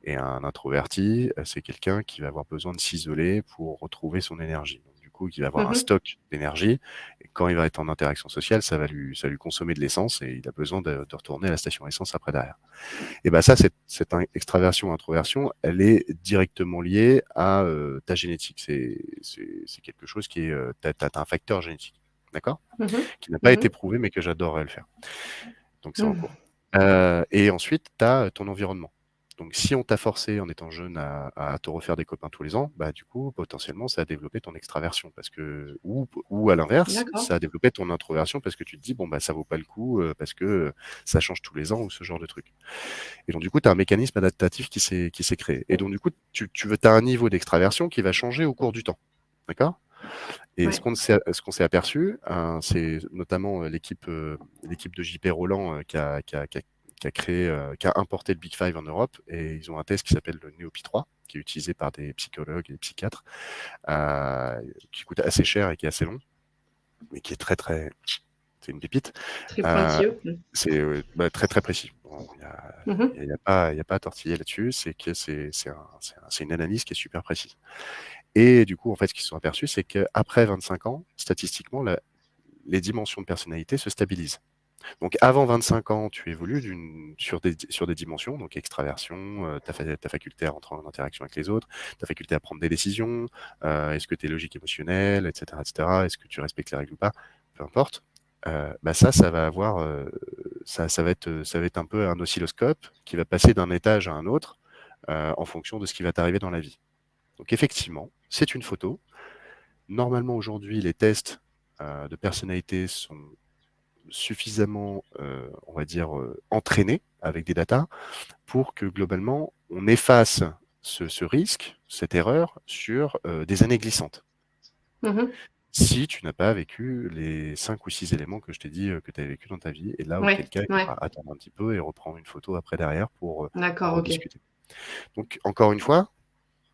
Et un introverti, c'est quelqu'un qui va avoir besoin de s'isoler pour retrouver son énergie. Donc, du coup, qui va avoir un Mmh. stock d'énergie. Et quand il va être en interaction sociale, ça va lui consommer de l'essence et il a besoin de retourner à la station essence après derrière. Et ben ça, cette extraversion, introversion, elle est directement liée à ta génétique. C'est quelque chose qui est, t'as un facteur génétique, d'accord? Mmh. Qui n'a pas été Mmh. prouvé, mais que j'adorerais le faire. Donc c'est en Mmh. cours. Et ensuite, tu as ton environnement. Donc si on t'a forcé en étant jeune à te refaire des copains tous les ans, bah, du coup, potentiellement, ça a développé ton extraversion parce que ou à l'inverse, D'accord. ça a développé ton introversion parce que tu te dis: «Bon, bah, ça vaut pas le coup, parce que, ça change tous les ans» ou ce genre de truc. Et donc du coup, tu as un mécanisme adaptatif qui s'est créé. Et donc du coup, tu as un niveau d'extraversion qui va changer au cours du temps. D'accord? Et Ouais. ce qu'on s'est aperçu, c'est notamment, l'équipe de JP Roland, qui a créé, qui a importé le Big Five en Europe et ils ont un test qui s'appelle le NeoPi3 qui est utilisé par des psychologues et des psychiatres, qui coûte assez cher et qui est assez long, mais qui est très, très c'est une pépite. Très Heu, pointilleux. Mmh. c'est, bah, très, très précis. Bon, Mmh. il y a pas à tortiller là-dessus, c'est que c'est une analyse qui est super précise. Et du coup, en fait, ce qu'ils se sont aperçus, c'est qu'après 25 ans, statistiquement, les dimensions de personnalité se stabilisent. Donc avant 25 ans, tu évolues sur des dimensions, donc extraversion, ta faculté à rentrer en interaction avec les autres, ta faculté à prendre des décisions, est-ce que tu es logique émotionnel, et cetera, et cetera. Est-ce que tu respectes les règles ou pas? Peu importe. Bah ça va avoir, ça va être un peu un oscilloscope qui va passer d'un étage à un autre, en fonction de ce qui va t'arriver dans la vie. Donc effectivement, c'est une photo. Normalement, aujourd'hui, les tests, de personnalité sont suffisamment, on va dire, entraînés avec des datas pour que globalement, on efface ce risque, cette erreur sur, des années glissantes. Mmh. Si tu n'as pas vécu les 5 ou 6 éléments que je t'ai dit, que tu as vécu dans ta vie et là, auquel Ouais, cas, il ouais. faudra attendre un petit peu et reprendre une photo après derrière pour, en D'accord, OK. rediscuter. Donc encore une fois,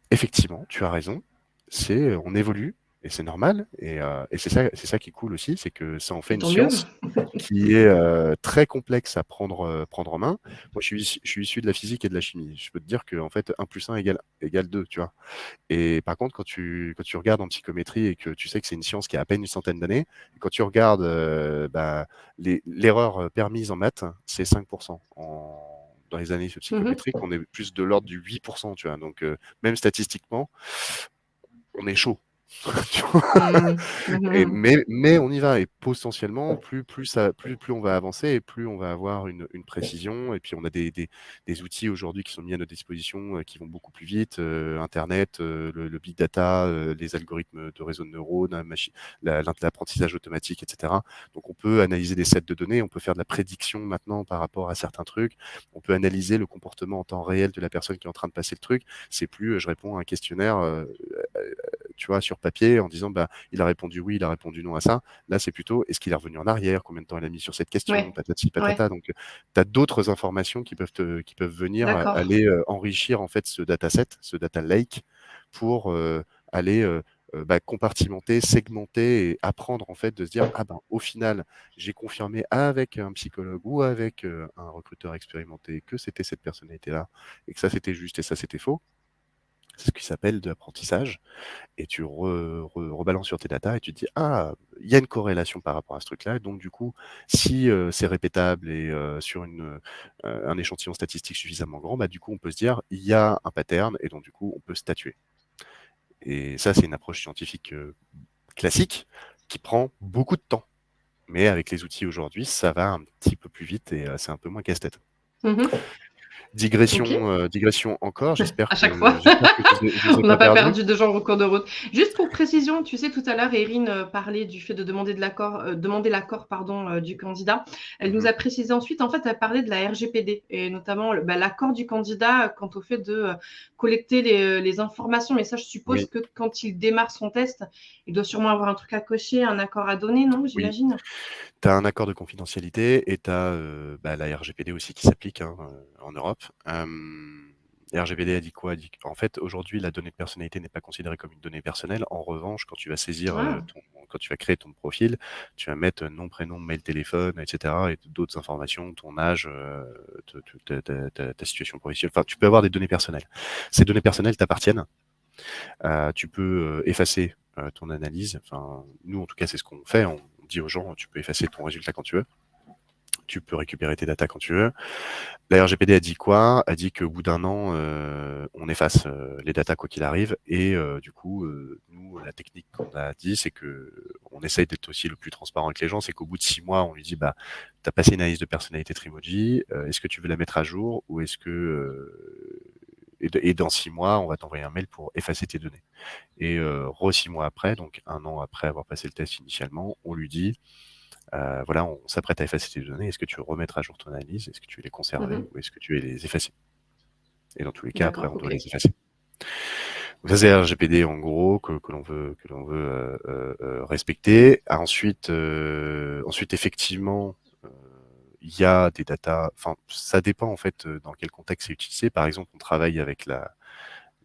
effectivement, tu as raison. On évolue et c'est normal et c'est ça qui est cool aussi, c'est que ça en fait Et une tant mieux. science qui est, très complexe à prendre en main. Moi, je suis issu de la physique et de la chimie. Je peux te dire qu'en fait 1 + 1 égale 2, tu vois? Et par contre, quand tu regardes en psychométrie et que tu sais que c'est une science qui a à peine une centaine d'années, et quand tu regardes, bah, l'erreur, permise en maths, c'est 5 dans les analyses Mmh. psychométriques, on est plus de l'ordre du 8, tu vois? Donc même statistiquement, on est chaud. Tu vois? Mmh. Mmh mh. Mais on y va et potentiellement plus on va avancer et plus on va avoir une précision et puis on a des outils aujourd'hui qui sont mis à notre disposition, qui vont beaucoup plus vite, internet, le big data, les algorithmes de réseaux de neurones, l'apprentissage automatique et cetera. Donc on peut analyser des sets de données, on peut faire de la prédiction maintenant par rapport à certains trucs. On peut analyser le comportement en temps réel de la personne qui est en train de passer le truc. C'est plus, je réponds à un questionnaire, tu vois, sur papier en disant, bah, il a répondu oui, il a répondu non à ça. Là, c'est plutôt, est-ce qu'il est revenu en arrière? Combien de temps il a mis sur cette question? Ouais, Patati ouais. patata. Donc, tu as d'autres informations qui peuvent venir D'accord. aller enrichir en fait ce dataset, ce data lake pour aller compartimenter, segmenter et apprendre en fait de se dire: «Ah ben, au final, j'ai confirmé avec un psychologue ou avec, un recruteur expérimenté que c'était cette personnalité-là et que ça c'était juste et ça c'était faux». C'est ce qui s'appelle de l'apprentissage et tu rebalances sur tes datas et tu te dis: «Ah, il y a une corrélation par rapport à ce truc-là», donc du coup, si, c'est répétable et sur un échantillon statistique suffisamment grand, bah, du coup, on peut se dire: «Il y a un pattern» et donc du coup, on peut statuer et ça, c'est une approche scientifique, classique qui prend beaucoup de temps. Mais avec les outils aujourd'hui, ça va un petit peu plus vite et c'est un peu moins casse-tête. Mmh. OK. Digression encore, À chaque fois. j'espère que je vous ai On n'a pas pas perdu? perdu de gens en cours de route. Juste pour précision, tu sais, tout à l'heure, Erin, parlait du fait de demander l'accord, pardon, du candidat. Elle nous Mmh. a précisé ensuite, en fait, elle parlait de la RGPD et notamment l'accord du candidat quant au fait de, collecter les informations. Mais ça, je suppose Oui, que quand il démarre son test, il doit sûrement avoir un truc à cocher, un accord à donner, non, oui. j'imagine? Tu as un accord de confidentialité et tu as, la RGPD aussi qui s'applique, hein, en Europe. La RGPD a dit quoi? Elle dit qu'en fait, aujourd'hui, la donnée de personnalité n'est pas considérée comme une donnée personnelle. En revanche, quand tu vas saisir, Ah, quand tu vas créer ton profil, tu vas mettre nom, prénom, mail, téléphone et cetera et d'autres informations, ton âge, te te ta situation professionnelle. Enfin, tu peux avoir des données personnelles. Ces données personnelles t'appartiennent. Tu peux, effacer, ton analyse. Enfin, nous, en tout cas, c'est ce qu'on fait. On dit aux gens: «Tu peux effacer ton résultat quand tu veux. Tu peux récupérer tes datas quand tu veux». La RGPD a dit quoi? A dit qu'au bout d'un an, on efface, les datas quoi qu'il arrive et du coup, nous, la technique qu'on a dit, c'est qu'on essaye d'être aussi le plus transparent avec les gens. C'est qu'au bout de 6 mois, on lui dit: «Bah, tu as passé une analyse de personnalité Trimoji, est-ce que tu veux la mettre à jour ou est-ce que, et dans 6 mois, on va t'envoyer un mail pour effacer tes données». Et re 6 mois après, donc 1 an après avoir passé le test initialement, on lui dit: «Voilà, on s'apprête à effacer tes données. Est-ce que tu veux remettre à jour ton analyse? Est-ce que tu veux les conserver mmh. ou est-ce que tu veux les effacer?» Et dans tous les cas, après, D'accord, on doit OK. les effacer. Donc ça, c'est RGPD en gros que l'on veut respecter. Ensuite effectivement, heu, il y a des datas enfin, ça dépend en fait, dans quel contexte c'est utilisé. Par exemple, on travaille avec la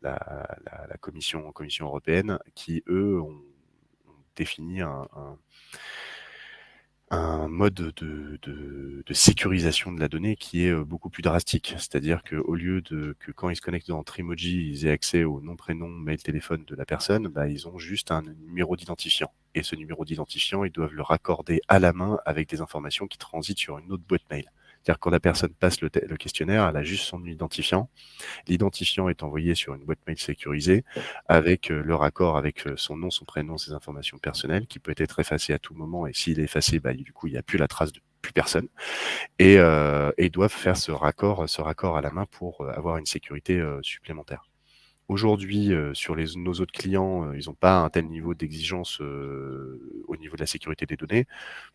la commission européenne qui, eux, ont défini un mode de sécurisation de la donnée qui est, beaucoup plus drastique. C'est-à-dire qu'au lieu que quand ils se connectent dans Trimoji, ils aient accès au nom, prénom, mail, téléphone de la personne, bah, ils ont juste un numéro d'identifiant et ce numéro d'identifiant, ils doivent le raccorder à la main avec des informations qui transitent sur une autre boîte mail. C'est-à-dire que quand la personne passe le questionnaire, elle a juste son identifiant. L'identifiant est envoyé sur une boîte mail sécurisée avec le raccord avec son nom, son prénom, ses informations personnelles qui peut être effacé à tout moment et s'il est effacé, bah, du coup, il n'y a plus la trace de plus personne et doivent faire ce raccord à la main pour avoir une sécurité supplémentaire. Aujourd'hui, sur nos autres clients, ils n'ont pas un tel niveau d'exigence au niveau de la sécurité des données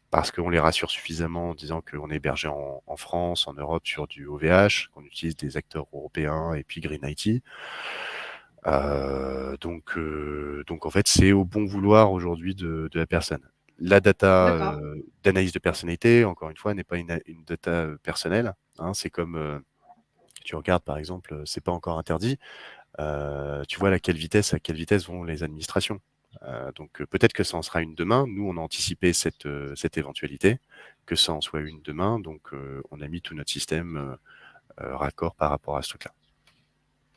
parce qu'on les rassure suffisamment en disant qu'on est hébergé en France, en Europe sur du OVH, qu'on utilise des acteurs européens et puis Green IT. Donc en fait, c'est au bon vouloir aujourd'hui de la personne. La data, D'accord. d'analyse de personnalité, encore une fois, n'est pas une data, personnelle, hein. C'est comme, tu regardes par exemple, c'est pas encore interdit, tu vois à quelle vitesse vont les administrations. Donc peut-être que ça en sera une demain. Nous, on a anticipé cette éventualité, que ça en soit une demain, donc on a mis tout notre système, raccord par rapport à ce truc-là.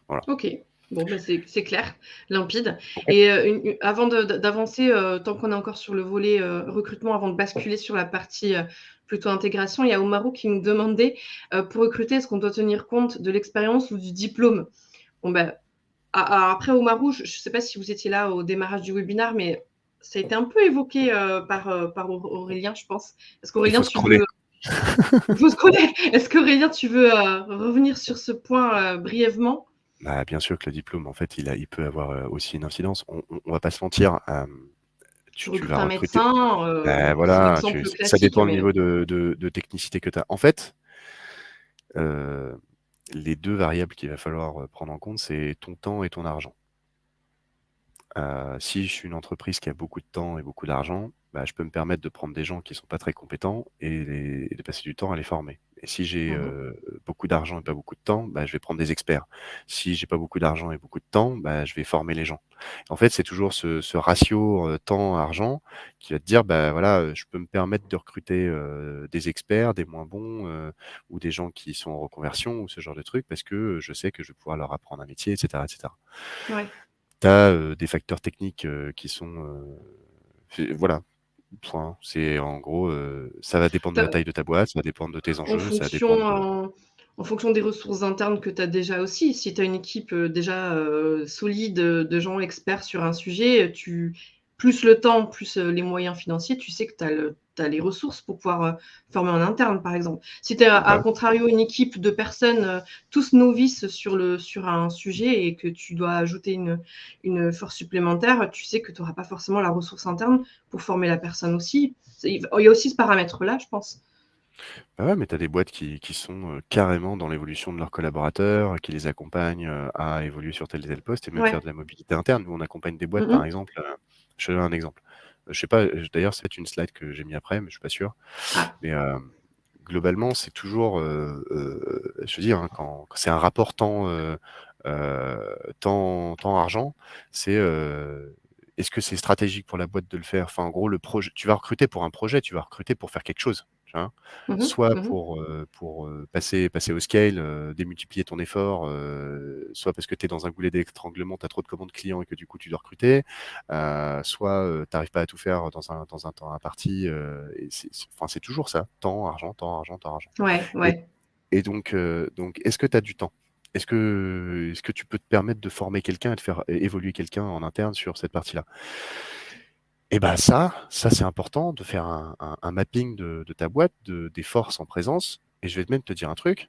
Voilà. OK. Bon, bah, c'est clair, limpide OK. et une avant d'avancer, tant qu'on est encore sur le volet, recrutement, avant de basculer sur la partie, plutôt intégration, il y a Omarou qui nous demandait, pour recruter, est-ce qu'on doit tenir compte de l'expérience ou du diplôme? Bon, bah, après Omarou, je ne sais pas si vous étiez là au démarrage du webinaire, mais ça a été un peu évoqué, par Aurélien, je pense. Est-ce Il qu'Aurélien, faut tu veux scroller. il faut scroller. Est-ce qu'Aurélien, tu veux, revenir sur ce point, brièvement? Bah, bien sûr que le diplôme, en fait, il peut avoir, aussi une incidence. On va pas se mentir, Tu tu recrutes vas un recruter médecin, c'est voilà, l'exemple ça classique, dépend le mais niveau de technicité que tu as. En fait, heu, les 2 variables qu'il va falloir, prendre en compte, c'est ton temps et ton argent. Si je suis une entreprise qui a beaucoup de temps et beaucoup d'argent, bah, je peux me permettre de prendre des gens qui sont pas très compétents et de passer du temps à les former Et si j'ai Mmh. beaucoup d'argent et pas beaucoup de temps, bah, je vais prendre des experts. Si j'ai pas beaucoup d'argent et beaucoup de temps, bah, je vais former les gens. En fait, c'est toujours ce ratio temps-argent qui va te dire, bah voilà, je peux me permettre de recruter des experts, des moins bons, ou des gens qui sont en reconversion ou ce genre de truc, parce que je sais que je vais pouvoir leur apprendre un métier, etc., etc. Ouais. Tu as des facteurs techniques qui sont, voilà, point. C'est en gros, ça va dépendre de la taille de ta boîte, ça va dépendre de tes En enjeux, ça va fonction, dépendre de. en fonction des ressources internes que tu as déjà aussi. Si tu as une équipe, déjà, solide, de gens experts sur un sujet, tu plus le temps, plus, les moyens financiers, tu sais que tu as les ressources pour pouvoir, former en interne, par exemple. Si tu as, Bah à ouais. contrario, une équipe de personnes, tous novices sur un sujet et que tu dois ajouter une force supplémentaire, tu sais que tu auras pas forcément la ressource interne pour former la personne aussi. C'est il y a aussi ce paramètre-là, je pense. Bah ouais, mais tu as des boîtes qui sont, carrément dans l'évolution de leurs collaborateurs, qui les accompagnent, à évoluer sur tel et tel poste et même faire Ouais. de la mobilité interne. Nous, on accompagne des boîtes, Mmh par mh. exemple, je te donne un exemple. Je sais pas, d'ailleurs, c'est peut-être une slide que j'ai mis après, mais je suis pas sûr. Ah. Mais, globalement, c'est toujours, je te dis, hein, quand c'est un rapport temps-argent, c'est, est-ce que c'est stratégique pour la boîte de le faire? Enfin, en gros, le projet tu vas recruter pour un projet, tu vas recruter pour faire quelque chose, tu vois? Mmh mh. Soit Mmh mh. pour, passer au scale, démultiplier ton effort, soit parce que tu es dans un goulet d'étranglement, tu as trop de commandes clients et que du coup tu dois recruter, soit, tu arrives pas à tout faire dans un temps imparti, et enfin, c'est toujours ça, temps, argent, temps, argent, temps, argent. Ouais, Et ouais. donc est-ce que tu as du temps? Est-ce que tu peux te permettre de former quelqu'un et de faire évoluer quelqu'un en interne sur cette partie-là? Et bah, ça c'est important de faire un mapping de ta boîte, des forces en présence, et je vais même te dire un truc,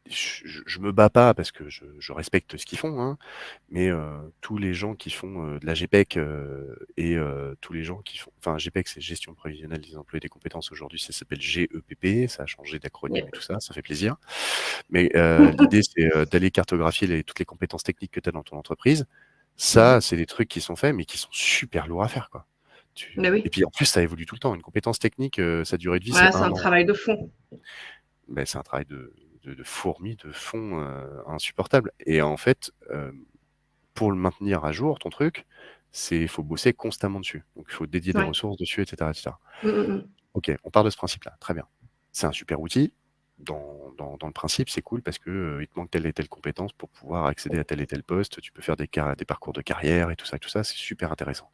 je me bats pas parce que je respecte ce qu'ils font, hein, mais tous les gens qui font, de la GPEC, et tous les gens qui font, enfin, GPEC, c'est gestion prévisionnelle des emplois et des compétences. Aujourd'hui, ça s'appelle GEPP, ça a changé d'acronyme et Yep. tout ça fait plaisir. Mais l'idée, c'est, d'aller cartographier toutes les compétences techniques que tu as dans ton entreprise. Mmh Ça, mh. c'est des trucs qui sont faits, mais qui sont super lourds à faire, quoi. Bah Et oui. puis, en plus, ça évolue tout le temps. Une compétence technique, sa durée de vie, c'est Ouais, c'est un un an. travail de fond. Mais c'est un travail de fourmi, de fond, insupportable. Et en fait, pour le maintenir à jour, ton truc, il faut bosser constamment dessus. Donc il faut dédier des Ouais. ressources dessus, et cetera, et cetera. Mmh mh mh. OK, on part de ce principe-là, très bien. C'est un super outil. Dans le principe, c'est cool parce que, il te manque telle et telle compétence pour pouvoir accéder à tel et tel poste. Tu peux faire des parcours de carrière et tout ça, c'est super intéressant.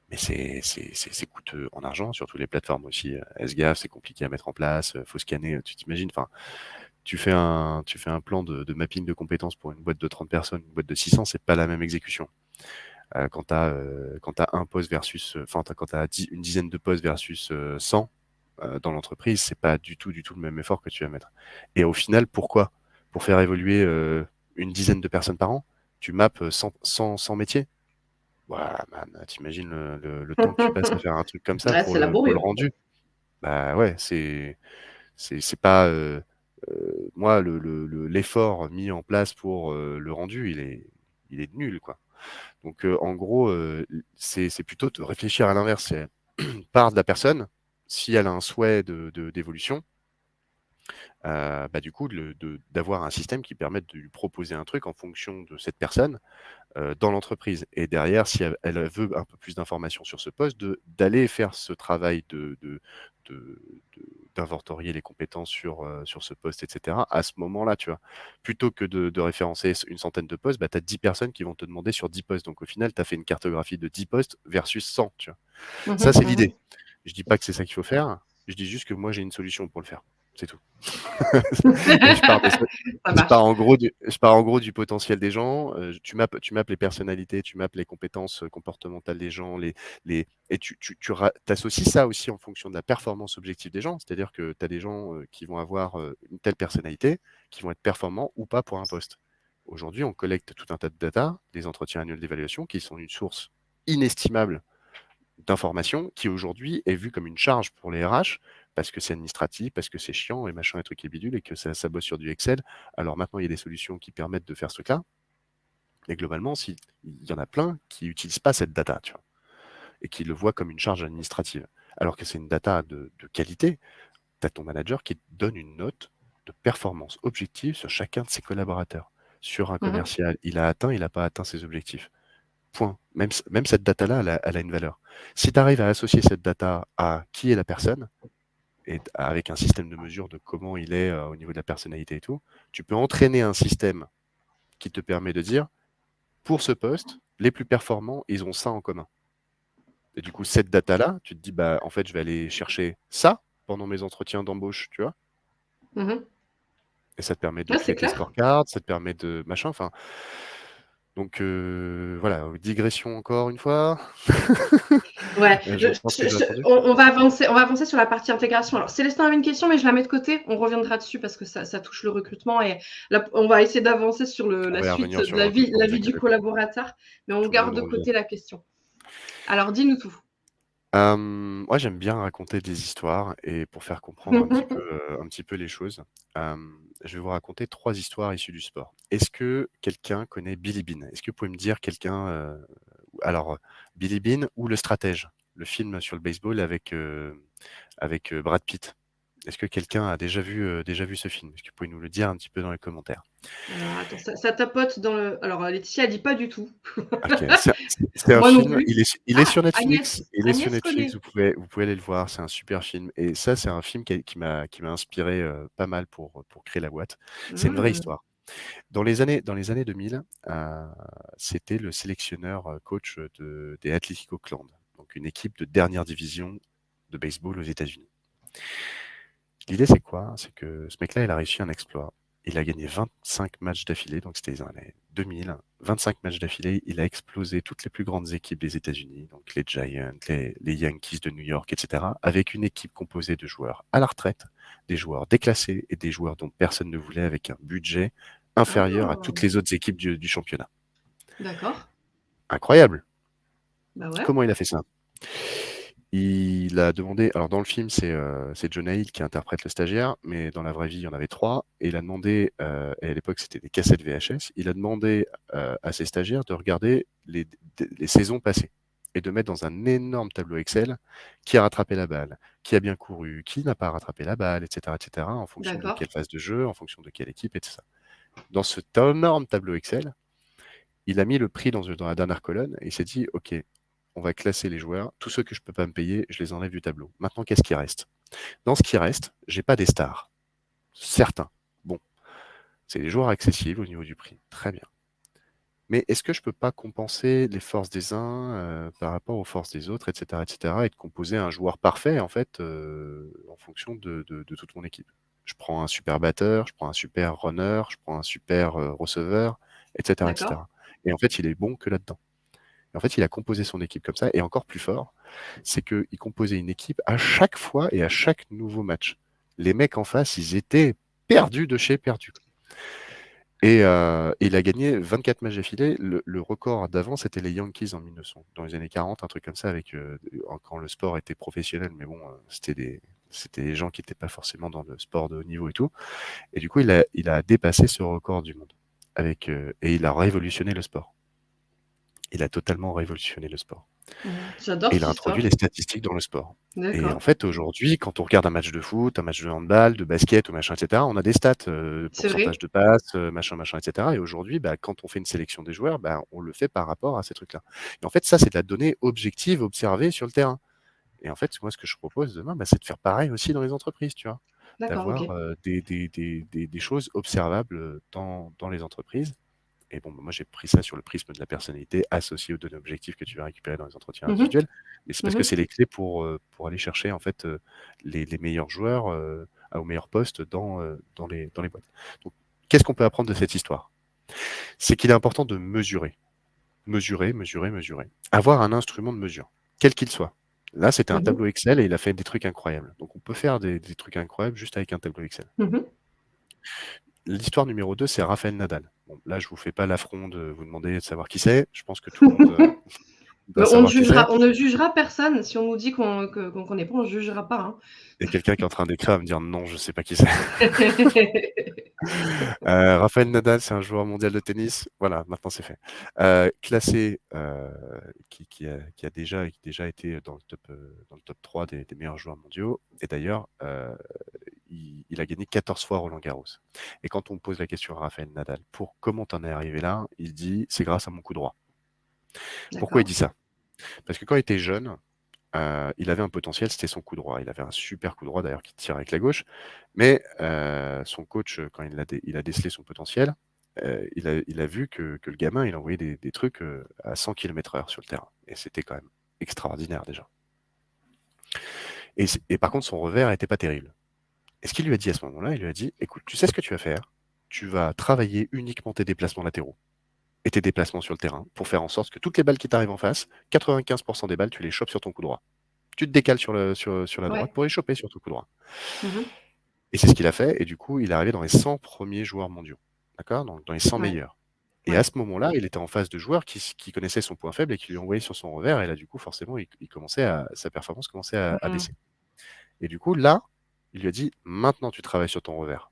Mais c'est coûteux en argent, surtout les plateformes aussi, ès-gaf, c'est compliqué à mettre en place, faut scanner, tu t'imagines? Enfin, tu fais un plan de mapping de compétences pour une boîte de 30 personnes, une boîte de 600, c'est pas la même exécution. Quand tu as un poste versus, enfin, quand tu as une dizaine de postes versus 100 dans l'entreprise, c'est pas du tout le même effort que tu vas mettre. Et au final, pourquoi? Pour faire évoluer une dizaine de personnes par an, tu mappes 100 métiers. Ouah, man, t'imagines le temps que tu passes à faire un truc comme ça Ouais, pour c'est le laborieux. rendu? Bah ouais, c'est pas, moi l'effort mis en place pour le rendu, il est nul, quoi. Donc, en gros, c'est plutôt de réfléchir à l'inverse. C'est part de la personne, si elle a un souhait d'évolution, bah, du coup, d'avoir un système qui permette de lui proposer un truc en fonction de cette personne, dans l'entreprise. Et derrière, si elle veut un peu plus d'informations sur ce poste, d'aller faire ce travail de d'inventorier les compétences sur ce poste, et cetera, à ce moment-là, tu vois? Plutôt que de référencer une centaine de postes, bah, tu as 10 personnes qui vont te demander sur 10 postes. Donc au final, tu as fait une cartographie de 10 postes versus 100, tu vois? Mmh Ça, mh. c'est Mmh l'idée. mh. Je dis pas que c'est ça qu'il faut faire, je dis juste que moi, j'ai une solution pour le faire. C'est tout. Et Ça je pars marche. en gros du potentiel des gens, tu mappes les personnalités, tu mappes les compétences, comportementales des gens, et tu associes ça aussi en fonction de la performance objective des gens. C'est-à-dire que tu as des gens, qui vont avoir, une telle personnalité, qui vont être performants ou pas pour un poste. Aujourd'hui, on collecte tout un tas de data, des entretiens annuels d'évaluation qui sont une source inestimable d'information qui aujourd'hui est vue comme une charge pour les RH parce que c'est administratif, parce que c'est chiant et machin et truc et bidule et que ça bosse sur du Excel. Alors maintenant, il y a des solutions qui permettent de faire ce truc-là, mais globalement, il y en a plein qui utilisent pas cette data, tu vois? Et qui le voient comme une charge administrative. Alors que c'est une data de qualité. tu as ton manager qui te donne une note de performance objective sur chacun de ses collaborateurs. Sur un commercial, il a atteint, il n'a pas atteint ses objectifs. Point. Même cette data-là, elle a une valeur. Si tu arrives à associer cette data à qui est la personne, et avec un système de mesure de comment il est au niveau de la personnalité et tout, tu peux entraîner un système qui te permet de dire, pour ce poste, les plus performants, ils ont ça en commun. Et du coup, cette data-là, tu te dis, bah, en fait, je vais aller chercher ça pendant mes entretiens d'embauche, tu vois. Et ça te permet de Ouais, c'est créer tes clair. scorecards, ça te permet de machin, enfin. Donc voilà, digression encore une fois. Ouais, Je pense que j'ai répondu. on va avancer sur la partie intégration. Alors, Célestin avait une question, mais je la mets de côté. On reviendra dessus parce que ça touche le recrutement et là, on va essayer d'avancer sur On la va y suite revenir de sur le recrutement, la vous vie du inquiétez pas. collaborateur, mais on Tout le garde monde de revient. côté la question. Alors, dis-nous tout. Moi, j'aime bien raconter des histoires et pour faire comprendre un petit peu les choses, je vais vous raconter 3 histoires issues du sport. Est-ce que quelqu'un connaît Billy Beane? Est-ce que vous pouvez me dire quelqu'un, alors, Billy Beane ou Le Stratège, le film sur le baseball avec Brad Pitt. Est-ce que quelqu'un a déjà vu ce film? Est-ce que vous pouvez nous le dire un petit peu dans les commentaires? Alors, attends, ça tapote dans le. Alors, Laetitia, elle dit pas du tout. OK, c'est un Moi non film, plus. il est Ah, sur Netflix, Agnès. Agnès connaît. vous pouvez aller le voir, c'est un super film et ça, c'est un film qui m'a inspiré, pas mal pour créer la boîte. C'est une vraie histoire. Dans les années 2000, c'était le sélectionneur, coach, des Athletic Oakland, donc une équipe de dernière division de baseball aux États-Unis. L'idée, c'est quoi? C'est que ce mec-là, il a réussi un exploit. Il a gagné 25 matchs d'affilée, donc c'était dans les années 2000. 25 matchs d'affilée, il a explosé toutes les plus grandes équipes des États-Unis, donc les Giants, les Yankees de New York, etc., avec une équipe composée de joueurs à la retraite, des joueurs déclassés et des joueurs dont personne ne voulait, avec un budget inférieur à toutes Ah, les autres équipes du championnat. d'accord. Incroyable! Bah ouais. Comment il a fait ça? Il a demandé, alors dans le film, c'est Jonah Hill qui interprète le stagiaire, mais dans la vraie vie, il y en avait 3. Et il a demandé, et à l'époque, c'était des cassettes VHS, il a demandé à ses stagiaires de regarder les saisons passées et de mettre dans un énorme tableau Excel qui a rattrapé la balle, qui a bien couru, qui n'a pas rattrapé la balle, etc., en fonction de D'accord. quelle phase de jeu, en fonction de quelle équipe, etc. Dans cet énorme tableau Excel, il a mis le prix dans la dernière colonne et il s'est dit, OK, on va classer les joueurs. Tous ceux que je peux pas me payer, je les enlève du tableau. Maintenant, qu'est-ce qui reste? Dans ce qui reste, j'ai pas des stars. Certains. Bon, c'est des joueurs accessibles au niveau du prix. Très bien. Mais est-ce que je peux pas compenser les forces des uns par rapport aux forces des autres, etc., et de composer un joueur parfait, en fait, en fonction de toute mon équipe? Je prends un super batteur, je prends un super runner, je prends un super receveur, etc., D'accord. etc. Et en fait, il est bon que là-dedans. Et en fait, il a composé son équipe comme ça. Et encore plus fort, c'est qu'il composait une équipe à chaque fois et à chaque nouveau match. Les mecs en face, ils étaient perdus de chez perdus. Et il a gagné 24 matchs d'affilée. Le record d'avant, c'était les Yankees en 1900, dans les années 40, un truc comme ça, avec quand le sport était professionnel, mais bon, c'était des gens qui n'étaient pas forcément dans le sport de haut niveau et tout. Et du coup, il a dépassé ce record du monde. Et il a révolutionné le sport. Il a totalement révolutionné le sport. J'adore Et il cette a introduit histoire. les statistiques dans le sport. Et en D'accord. fait, aujourd'hui, quand on regarde un match de foot, un match de handball, de basket ou machin, etc., on a des stats, C'est pourcentage vrai. de passes, machin, etc. Et aujourd'hui, bah, quand on fait une sélection des joueurs, bah, on le fait par rapport à ces trucs-là. Et en fait, ça, c'est de la donnée objective, observée sur le terrain. Et en fait, moi, ce que je propose demain, bah, c'est de faire pareil aussi dans les entreprises, tu vois. D'accord, ok. D'avoir des choses observables dans les entreprises. Et bon, moi, j'ai pris ça sur le prisme de la personnalité associée aux données objectives que tu vas récupérer dans les entretiens Mhm. individuels. Mais c'est parce que Mhm. c'est les clés pour aller chercher, en fait, les meilleurs joueurs aux meilleurs postes dans les boîtes. Donc, qu'est-ce qu'on peut apprendre de cette histoire? C'est qu'il est important de mesurer. Mesurer, mesurer, mesurer. Avoir un instrument de mesure, quel qu'il soit. Là, c'était un Mhm. tableau Excel et il a fait des trucs incroyables. Donc, on peut faire des trucs incroyables juste avec un tableau Excel. Mhm. L'histoire numéro 2, c'est Raphaël Nadal. Bon, là, je vous fais pas l'affront de vous demander de savoir qui c'est. Je pense que tout le monde à savoir qui c'est. On ne jugera personne. Si on nous dit qu'on connaît pas, on ne jugera pas. Hein. Il y a quelqu'un qui est en train d'écrire à me dire non, je sais pas qui c'est. Rafael Nadal, c'est un joueur mondial de tennis. Voilà, maintenant c'est fait. Classé, qui a déjà été dans le top 3 des meilleurs joueurs mondiaux. Et d'ailleurs, il a gagné 14 fois Roland-Garros. Et quand on pose la question à Rafael Nadal, pour comment t'en es arrivé là, il dit c'est grâce à mon coup droit. Pourquoi il D'accord. dit ça? Parce que quand il était jeune, il avait un potentiel, c'était son coup droit. Il avait un super coup droit d'ailleurs qui tire avec la gauche. Mais son coach, quand il a décelé son potentiel, il a vu que le gamin, il envoyait des trucs à 100 km/h sur le terrain. Et c'était quand même extraordinaire déjà. Et par contre, son revers n'était pas terrible. Et ce qu'il lui a dit à ce moment-là, il lui a dit, écoute, tu sais ce que tu vas faire? Tu vas travailler uniquement tes déplacements latéraux et tes déplacements sur le terrain pour faire en sorte que toutes les balles qui t'arrivent en face, 95% des balles, tu les chopes sur ton coup droit. Tu te décales sur la droite Ouais. pour les choper sur ton coup droit. Mmh. Et c'est ce qu'il a fait. Et du coup, il est arrivé dans les 100 premiers joueurs mondiaux. D'accord? Donc, dans les 100 Ouais. meilleurs. Et à Ouais. ce moment-là, il était en face de joueurs qui connaissaient son point faible et qui lui envoyaient sur son revers. Et là, du coup, forcément, sa performance commençait à Mmh. baisser. Et du coup, là, il lui a dit, maintenant, tu travailles sur ton revers.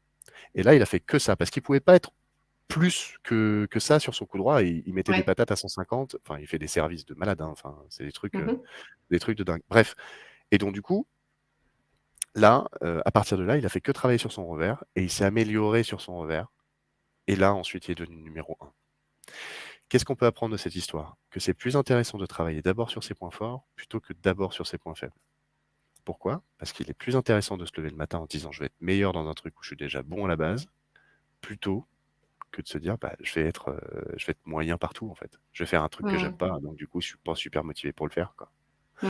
Et là, il a fait que ça parce qu'il pouvait pas être plus que ça sur son coup droit. Il mettait des Ouais. patates à 150. Enfin, il fait des services de malade. Hein. Enfin, c'est Mmh. des trucs de dingue. Bref. Et donc, du coup, là, à partir de là, il a fait que travailler sur son revers et il s'est amélioré sur son revers. Et là, ensuite, il est devenu numéro 1. Qu'est-ce qu'on peut apprendre de cette histoire? Que c'est plus intéressant de travailler d'abord sur ses points forts plutôt que d'abord sur ses points faibles. Pourquoi? Parce qu'il est plus intéressant de se lever le matin en disant je vais être meilleur dans un truc où je suis déjà bon à la base, plutôt que de se dire bah, je vais être moyen partout en fait. Je vais faire un truc que j'aime Mmh. pas, donc du coup je suis pas super motivé pour le faire, quoi. Mmh.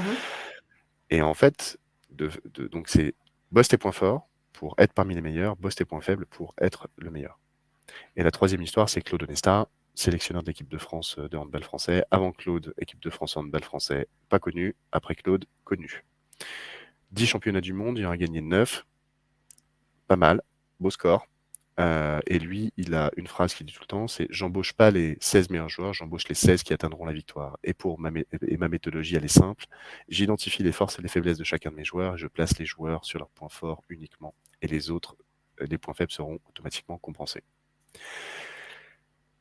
Et en fait, donc c'est bosse tes points forts pour être parmi les meilleurs, bosse tes points faibles pour être le meilleur. Et la troisième histoire, c'est Claude Onesta, sélectionneur de l'équipe de France de handball français. Avant Claude, équipe de France handball français, pas connu. Après Claude, connu. 10 championnats du monde, il en a gagné 9. Pas mal, beau score. Et lui, il a une phrase qu'il dit tout le temps, c'est j'embauche pas les 16 meilleurs joueurs, j'embauche les 16 qui atteindront la victoire. Et ma méthodologie, elle est simple. J'identifie les forces et les faiblesses de chacun de mes joueurs et je place les joueurs sur leurs points forts uniquement. Et les autres, les points faibles seront automatiquement compensés.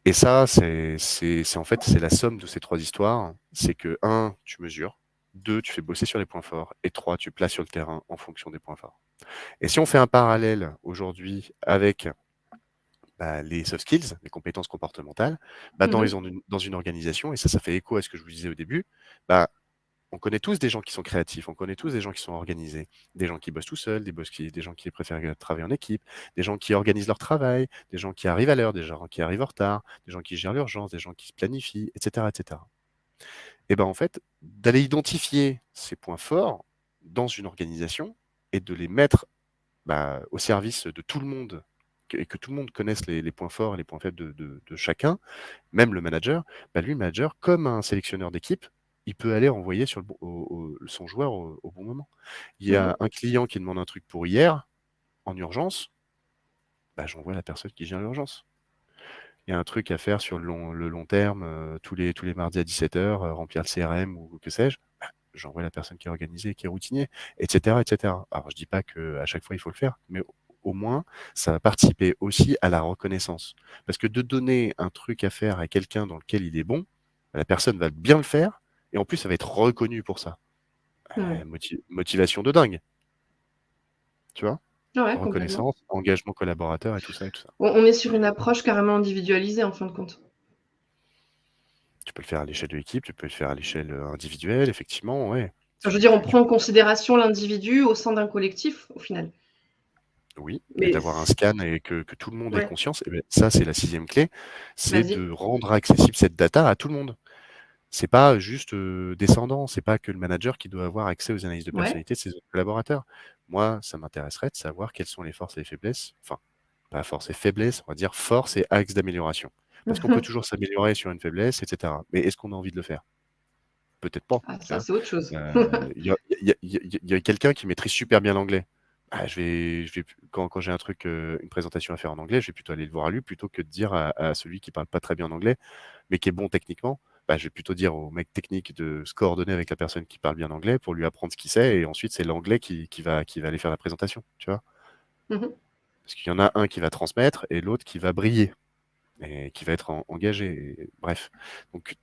Et ça, en fait, c'est la somme de ces trois histoires. C'est que, un, tu mesures. Deux, tu fais bosser sur les points forts. Et trois, tu places sur le terrain en fonction des points forts. Et si on fait un parallèle aujourd'hui avec bah, les soft skills, les compétences comportementales, bah, Mmh. dans une organisation, et ça fait écho à ce que je vous disais au début, bah, on connaît tous des gens qui sont créatifs, on connaît tous des gens qui sont organisés, des gens qui bossent tout seuls, des gens qui préfèrent travailler en équipe, des gens qui organisent leur travail, des gens qui arrivent à l'heure, des gens qui arrivent en retard, des gens qui gèrent l'urgence, des gens qui se planifient, etc., etc. Et ben en fait, d'aller identifier ces points forts dans une organisation et de les mettre bah, au service de tout le monde et que tout le monde connaisse les points forts et les points faibles de chacun, même le manager, bah lui, le manager, comme un sélectionneur d'équipe, il peut aller envoyer son joueur au bon moment. Il y a Mmh. un client qui demande un truc pour hier, en urgence, bah, j'envoie la personne qui gère l'urgence. Il y a un truc à faire sur le long terme, tous les mardis à 17h, remplir le CRM ou que sais-je, bah, j'envoie la personne qui est organisée, qui est routinier, etc., etc. Alors, je dis pas que à chaque fois il faut le faire, mais au moins, ça va participer aussi à la reconnaissance. Parce que de donner un truc à faire à quelqu'un dans lequel il est bon, la personne va bien le faire, et en plus, ça va être reconnu pour ça. Mmh. Motivation de dingue, tu vois? Ouais, complètement. Reconnaissance, engagement collaborateur et tout ça et tout ça. On est sur une approche carrément individualisée en fin de compte. Tu peux le faire à l'échelle de l'équipe, tu peux le faire à l'échelle individuelle, effectivement, ouais. Je veux dire, on Tu prend en considération l'individu au sein d'un collectif, au final. Oui, et Mais d'avoir un scan et que tout le monde ait ouais, conscience, et beh, ça, c'est la sixième clé, c'est vas-y. de rendre accessible cette data à tout le monde. C'est pas juste, descendant, c'est pas que le manager qui doit avoir accès aux analyses de Ouais. personnalité de ses autres collaborateurs. Moi, ça m'intéresserait de savoir quelles sont les forces et les faiblesses, enfin, pas forces et faiblesses, on va dire forces et axes d'amélioration. Parce qu'on peut Mmh. toujours s'améliorer sur une faiblesse, et cetera. Mais est-ce qu'on a envie de le faire? Peut-être pas, Ah tu ça, vois? c'est autre chose. Il y a quelqu'un qui maîtrise super bien l'anglais. Ah, quand j'ai un truc, une présentation à faire en anglais, je vais plutôt aller le voir à lui plutôt que de dire à celui qui parle pas très bien en anglais, mais qui est bon techniquement. bah, je vais plutôt dire au mec technique de se coordonner avec la personne qui parle bien anglais pour lui apprendre ce qu'il sait et ensuite c'est l'anglais qui va aller faire la présentation, tu vois? Mhm. Parce qu'il y en a un qui va transmettre et l'autre qui va briller et qui va être engagé. Et, bref. Donc,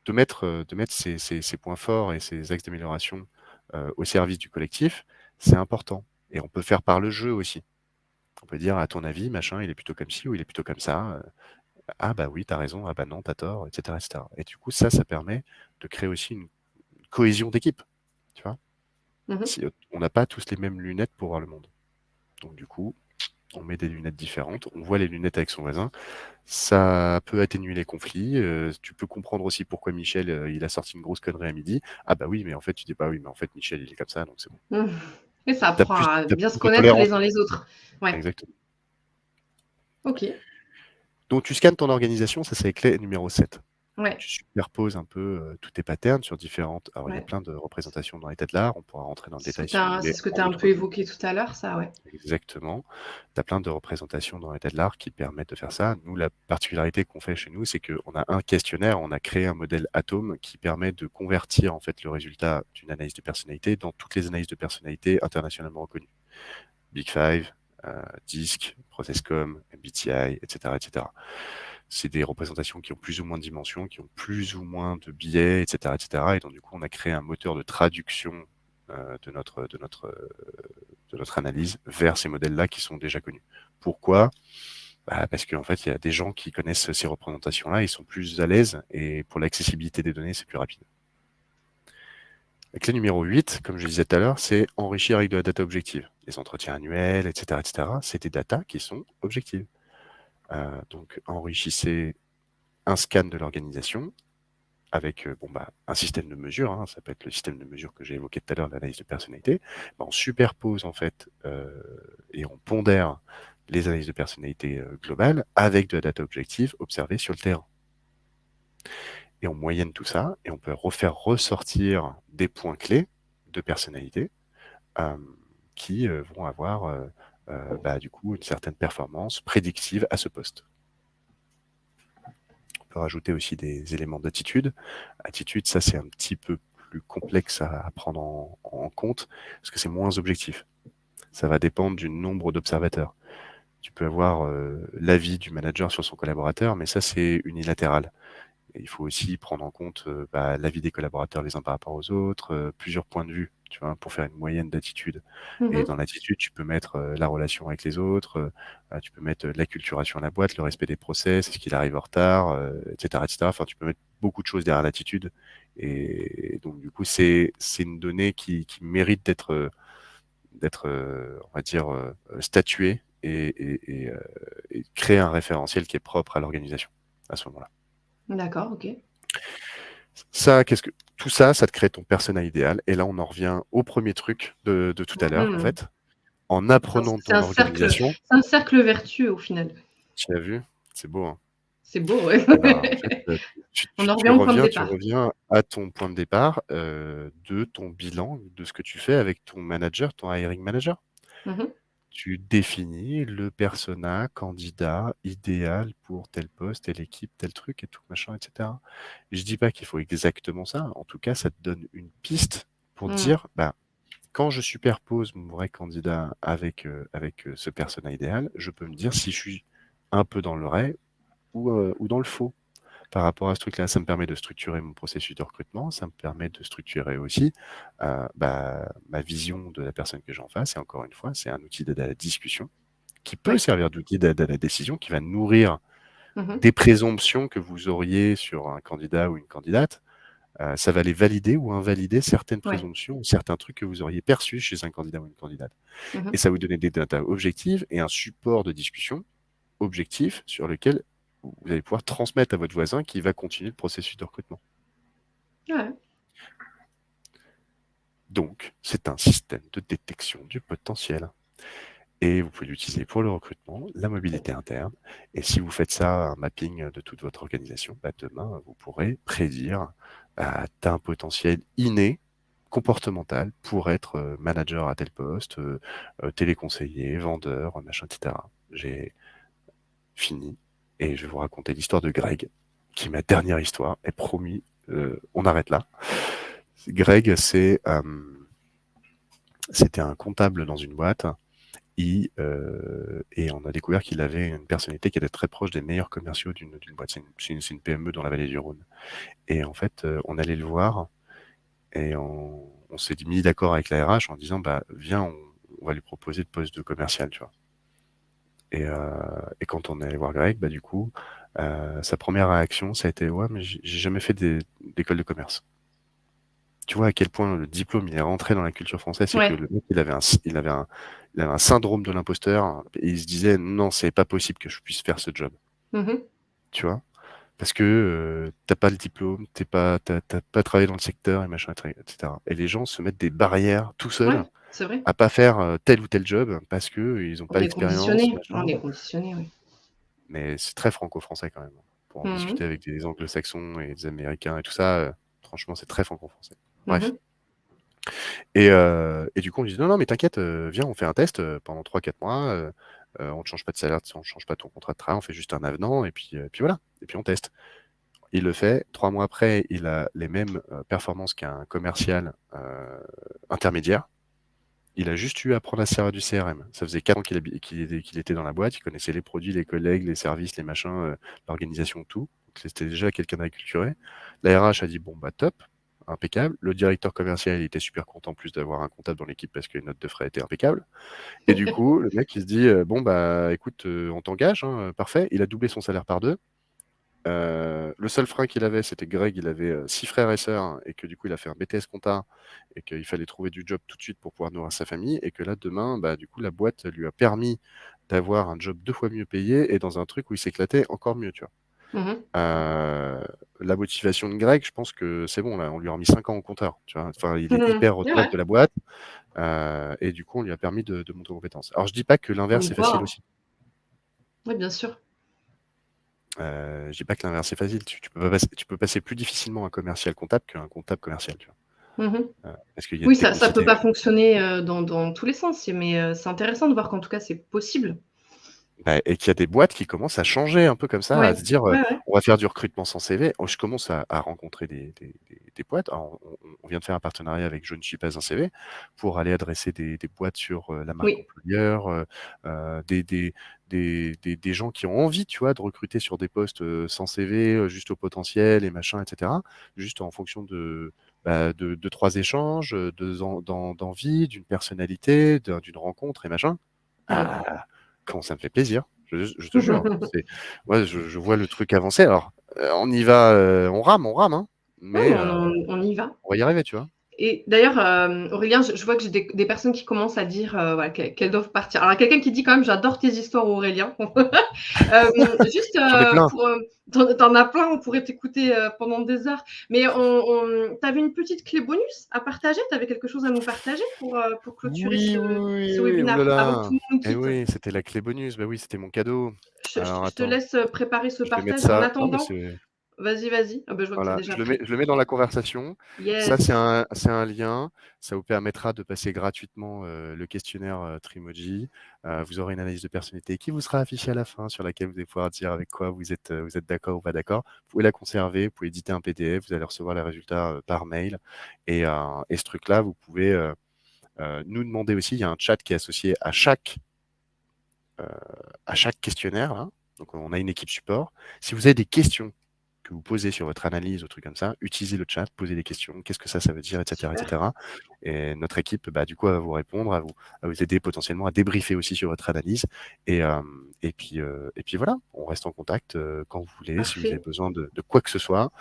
de mettre ces points forts et ces axes d'amélioration au service du collectif, c'est important. Et on peut faire par le jeu aussi. On peut dire, à ton avis, machin, il est plutôt comme ci ou il est plutôt comme ça. Ah bah oui, t'as raison, ah bah non, t'as tort, etc., etc. Et du coup, ça permet de créer aussi une cohésion d'équipe. Tu vois, Mhm. si on n'a pas tous les mêmes lunettes pour voir le monde. Donc du coup, on met des lunettes différentes, on voit les lunettes avec son voisin, ça peut atténuer les conflits. Tu peux comprendre aussi pourquoi Michel, il a sorti une grosse connerie à midi. Ah bah oui, mais en fait, tu dis bah oui, mais en fait, Michel, il est comme ça, donc c'est bon. Mhm. Et ça T'as apprend plus, à t'as bien se plus de connaître tolérance. les uns les autres. Ouais. Exactement. Ok. Donc tu scannes ton organisation, ça c'est clé numéro 7. Ouais. Tu superposes un peu tous tes patterns sur différentes. Alors il y a Ouais. plein de représentations dans l'état de l'art, on pourra rentrer dans le détail si vous C'est voulez ce que tu en as un autre peu temps. évoqué tout à l'heure, ça, ouais. Exactement. Tu as plein de représentations dans l'état de l'art qui permettent de faire ça. Nous, la particularité qu'on fait chez nous, c'est qu'on a un questionnaire, on a créé un modèle Atome qui permet de convertir en fait le résultat d'une analyse de personnalité dans toutes les analyses de personnalité internationalement reconnues. Big Five, DISC, Processcom, MBTI, etc., etc. C'est des représentations qui ont plus ou moins de dimensions, qui ont plus ou moins de biais, etc., etc. Et donc du coup, on a créé un moteur de traduction de notre analyse vers ces modèles-là qui sont déjà connus. Pourquoi? Bah, parce qu'en fait, il y a des gens qui connaissent ces représentations-là, ils sont plus à l'aise et pour l'accessibilité des données, c'est plus rapide. La clé numéro 8, comme je disais tout à l'heure, c'est enrichir avec de la data objective. Les entretiens annuels, etc., etc., c'est des datas qui sont objectives. Donc, enrichissez un scan de l'organisation avec un système de mesure, hein, ça peut être le système de mesure que j'ai évoqué tout à l'heure, l'analyse de personnalité. On superpose en fait et on pondère les analyses de personnalité globales avec de la data objective observée sur le terrain. Et on moyenne tout ça et on peut refaire ressortir des points clés de personnalité euh, qui vont avoir du coup une certaine performance prédictive à ce poste. On peut rajouter aussi des éléments d'attitude. Attitude, ça c'est un petit peu plus complexe à prendre en compte parce que c'est moins objectif. Ça va dépendre du nombre d'observateurs. Tu peux avoir l'avis du manager sur son collaborateur, mais ça c'est unilatéral. Et il faut aussi prendre en compte l'avis des collaborateurs les uns par rapport aux autres, plusieurs points de vue, tu vois, pour faire une moyenne d'attitude. Et Mhm. dans l'attitude, tu peux mettre la relation avec les autres, tu peux mettre l'acculturation à la boîte, le respect des process, est-ce qu'il arrive en retard, etc., etc. Enfin, tu peux mettre beaucoup de choses derrière l'attitude. Et donc, du coup, c'est une donnée qui mérite d'être, on va dire, statuée et créer un référentiel qui est propre à l'organisation à ce moment-là. D'accord, ok. Ça, tout ça, ça te crée ton persona idéal. Et là, on en revient au premier truc de tout à l'heure, en Mhm. fait. En apprenant C'est ton organisation, c'est un cercle vertueux au final. tu as vu, c'est beau, hein. C'est beau, ouais. Et ben, en fait, tu, On tu- en revient tu au point de reviens, tu départ. reviens à ton point de départ de ton bilan, de ce que tu fais avec ton manager, ton hiring manager. Mhm. Tu définis le persona candidat idéal pour tel poste, telle équipe, tel truc et tout, machin, etc. Je dis pas qu'il faut exactement ça. En tout cas, ça te donne une piste pour Mhm. dire, quand je superpose mon vrai candidat avec ce persona idéal, je peux me dire si je suis un peu dans le vrai ou dans le faux. Par rapport à ce truc-là, ça me permet de structurer mon processus de recrutement, ça me permet de structurer aussi ma vision de la personne que j'ai en face. Et encore une fois, c'est un outil d'aide à la discussion qui peut Ouais. servir d'outil d'aide à la décision, qui va nourrir Mhm. des présomptions que vous auriez sur un candidat ou une candidate. Ça va les valider ou invalider certaines Ouais. présomptions ou certains trucs que vous auriez perçus chez un candidat ou une candidate. Et Mhm. ça va vous donner des data objectives et un support de discussion objectif sur lequel vous allez pouvoir transmettre à votre voisin qui va continuer le processus de recrutement. Ouais. Donc, c'est un système de détection du potentiel. Et vous pouvez l'utiliser pour le recrutement, la mobilité interne. Et si vous faites ça, un mapping de toute votre organisation, demain, vous pourrez prédire t'as un potentiel inné, comportemental, pour être manager à tel poste, téléconseiller, vendeur, machin, etc. J'ai fini et je vais vous raconter l'histoire de Greg, qui est ma dernière histoire, et promis, on arrête là. Greg, c'était un comptable dans une boîte. Et on a découvert qu'il avait une personnalité qui était très proche des meilleurs commerciaux d'une boîte. C'est une PME dans la vallée du Rhône. Et en fait, on allait le voir et on s'est mis d'accord avec la RH en disant, bah, viens, on va lui proposer le poste de commercial, tu vois. Et quand on est allé voir Greg, bah, du coup, sa première réaction, ça a été, ouais, mais j'ai jamais fait d'école de commerce. Tu vois à quel point le diplôme il est rentré dans la culture française, c'est que Ouais. le mec il avait un syndrome de l'imposteur et il se disait non, c'est pas possible que je puisse faire ce job, Mhm. tu vois? Parce que t'as pas le diplôme, t'as pas travaillé dans le secteur et machin, etc. Et les gens se mettent des barrières tout seuls Ouais, c'est vrai. à pas faire tel ou tel job parce que ils ont pas On est l'expérience, conditionné. On machin. est conditionné, oui. Mais c'est très franco-français quand même. Pour en Mhm. discuter avec des anglo-saxons et des américains et tout ça, franchement, c'est très franco-français. Bref. Mhm. Et du coup, on lui dit: «Non, non, mais t'inquiète, viens, on fait un test, pendant 3-4 mois, on te change pas de salaire, on change pas ton contrat de travail, on fait juste un avenant et puis voilà, et puis on teste». Il le fait, 3 mois après, il a les mêmes, performances qu'un commercial, intermédiaire. Il a juste eu à apprendre à se servir du CRM. Ça faisait 4 ans qu'il était dans la boîte, il connaissait les produits, les collègues, les services, les machins, l'organisation, tout. Donc c'était déjà quelqu'un d'acculturé. La RH a dit: «Bon, bah, top, impeccable». Le directeur commercial, il était super content en plus d'avoir un comptable dans l'équipe parce que les notes de frais étaient impeccables. Et du coup, le mec, il se dit: «Bon, bah, écoute, on t'engage, hein, parfait». Il a doublé son salaire par 2. Le seul frein qu'il avait, c'était que Greg, il avait 6 frères et sœurs et que du coup, il a fait un BTS compta et qu'il fallait trouver du job tout de suite pour pouvoir nourrir sa famille et que là, demain, bah, du coup, la boîte lui a permis d'avoir un job 2 fois mieux payé et dans un truc où il s'éclatait encore mieux, tu vois? Mhm. La motivation de Greg, je pense que c'est bon là, on lui a remis 5 ans au compteur, tu vois? Enfin, il est Mhm. hyper Ouais, redevable ouais. de la boîte, et du coup, on lui a permis de monter en compétences. Alors je dis pas que l'inverse Comme est facile quoi. aussi. Oui, bien sûr. Je dis pas que l'inverse est facile. Tu peux passer plus difficilement un commercial comptable qu'un comptable commercial, tu vois? Mhm. Parce qu'il y a une Oui, ça peut technicité. pas fonctionner dans tous les sens, mais c'est intéressant de voir qu'en tout cas, c'est possible. Bah, et qu'il y a des boîtes qui commencent à changer un peu comme ça, à Ouais, se dire, ouais, ouais. «On va faire du recrutement sans CV». Je commence à rencontrer des boîtes. Alors on vient de faire un partenariat avec Je ne suis pas un CV pour aller adresser des boîtes sur, la marque Oui. employeur, des gens qui ont envie, tu vois, de recruter sur des postes, sans CV, juste au potentiel et machin et cetera. Juste en fonction de 3 échanges, d'envie, d'une personnalité, d'une rencontre et machin. Oui. Ah! Comment ça me fait plaisir, je te jure. C'est Moi, je vois le truc avancer. Alors, on y va, on rame, hein, Ouais, mais mais on y va. on va y arriver, tu vois? Et d'ailleurs, Aurélien, je vois que j'ai des personnes qui commencent à dire, voilà, qu'elles doivent partir. Alors, il y a quelqu'un qui dit quand même: «J'adore tes histoires, Aurélien». Juste, J'en ai plein. pour, tu as plein, on pourrait t'écouter, pendant des heures. Mais tu avais une petite clé bonus à partager? Tu avais quelque chose à nous partager pour clôturer Oui, oui, ce oui, oui, ouh là webinaire avant que tout là. le monde nous Et quitte? oui, c'était la clé bonus. Bah oui, c'était mon cadeau. Alors Je te attends, laisse, préparer ce je vais mettre partage et en ça non, mais attendant, c'est vas-y, vas-y. Ah bah, je vois que c'est voilà, déjà prêt. je le mets dans la conversation. Ça, c'est Yes. un lien. Ça vous permettra de passer gratuitement, le questionnaire, Trimoji. Vous aurez une analyse de personnalité qui vous sera affichée à la fin, sur laquelle vous allez pouvoir dire avec quoi vous êtes d'accord ou pas d'accord. Vous pouvez la conserver, vous pouvez éditer un PDF, vous allez recevoir les résultats, par mail et ce truc-là, vous pouvez, nous demander aussi. Il y a un chat qui est associé heu, à chaque questionnaire là. Donc on a une équipe support. Si vous avez des questions que vous posez sur votre analyse ou trucs comme ça, utilisez le chat, posez des questions, qu'est-ce que ça veut dire, et cetera, et Super. cetera. Et notre équipe, bah, du coup, va vous répondre, à vous aider potentiellement à débriefer aussi sur votre analyse. Et puis voilà, on reste en contact quand vous voulez, si vous avez Parfait. besoin de quoi que ce soit.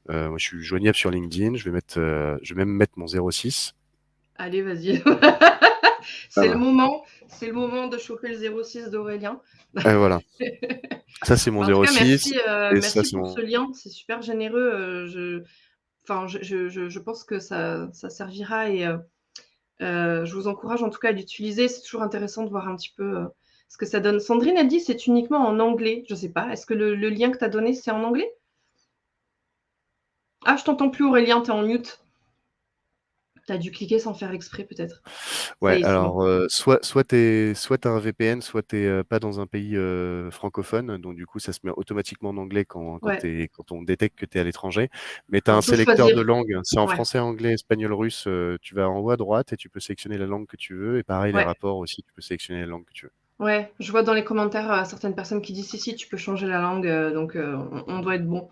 Moi, je suis joignable sur LinkedIn. Je vais même mettre mon 06. Allez, vas-y. C'est le Voilà. moment, c'est le moment de choper le 06 d'Aurélien. Et voilà. Ça, c'est mon En tout cas, 06 et ça, merci c'est pour ce mon. lien, c'est super généreux. Je pense que ça servira et je vous encourage en tout cas à l'utiliser. C'est toujours intéressant de voir un petit peu ce que ça donne. Sandrine a dit c'est uniquement en anglais. Je ne sais pas. Est-ce que le lien que tu as donné, c'est en anglais? Ah, je t'entends plus, Aurélien, tu es en mute. Tu as dû cliquer sans faire exprès peut-être. Ça Ouais, y est, c'est bon. alors, soit tu as un VPN, soit tu es, pas dans un pays, francophone, donc du coup, ça se met automatiquement en anglais Ouais, quand on détecte que tu es à l'étranger. Mais tu as faut un tout sélecteur de choisir. langue, c'est en Ouais, français, anglais, espagnol, russe, tu vas en haut à droite et tu peux sélectionner la langue que tu veux et pareil les ouais. rapports aussi, tu peux sélectionner la langue que tu veux. Ouais, je vois dans les commentaires, certaines personnes qui disent: «Si, si, tu peux changer la langue», donc on doit être bon.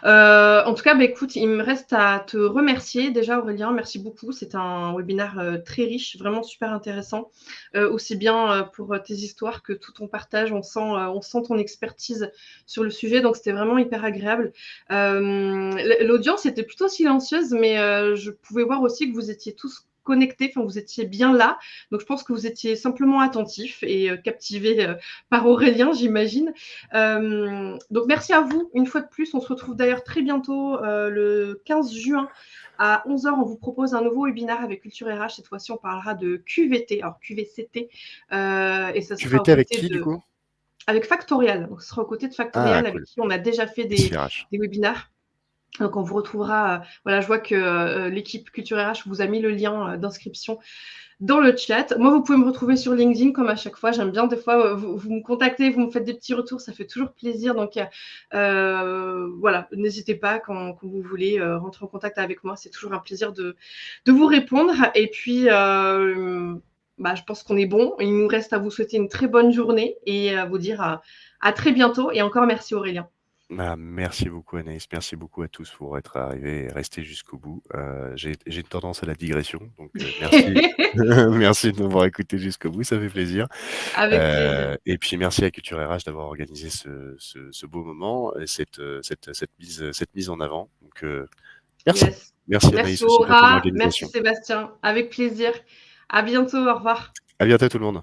En tout cas, bah, écoute, il me reste à te remercier déjà Aurélien, merci beaucoup. C'était un webinaire, très riche, vraiment super intéressant, aussi bien, pour, tes histoires que tout ton partage. On sent ton expertise sur le sujet, donc c'était vraiment hyper agréable. L'audience était plutôt silencieuse, mais je pouvais voir aussi que vous étiez tous connectés, enfin vous étiez bien là. Donc je pense que vous étiez simplement attentifs et captivés, par Aurélien, j'imagine. Donc merci à vous une fois de plus. On se retrouve d'ailleurs très bientôt le 15 juin à 11 heures. On vous propose un nouveau webinaire avec Culture RH. Cette fois-ci, on parlera de QVT, alors QVCT, et ce sera aux QVT avec côtés qui du de coup? avec Factorial. Donc ce sera aux côtés de Ah Factorial avec cool, qui on a déjà fait SIRH. des webinaires. Donc on vous retrouvera. Voilà, je vois que l'équipe Culture RH vous a mis le lien d'inscription dans le chat. Moi, vous pouvez me retrouver sur LinkedIn comme à chaque fois. J'aime bien des fois, vous me contactez, vous me faites des petits retours, ça fait toujours plaisir. Donc voilà, n'hésitez pas quand vous voulez rentrer en contact avec moi. C'est toujours un plaisir de vous répondre. Et puis, bah, je pense qu'on est bon. Il nous reste à vous souhaiter une très bonne journée et à vous dire à très bientôt. Et encore merci Aurélien. Bah, merci beaucoup Anaïs, merci beaucoup à tous pour être arrivés et restés jusqu'au bout. J'ai une tendance à la digression, donc merci merci de m'avoir écouté jusqu'au bout, ça fait plaisir. Avec plaisir. Et puis merci à Culture RH d'avoir organisé ce beau moment et cette mise en avant. Donc merci. Yes. Merci Merci Anaïs aussi pour ton Aura, merci organisation. Sébastien. Avec plaisir. À bientôt. Au revoir. À bientôt tout le monde.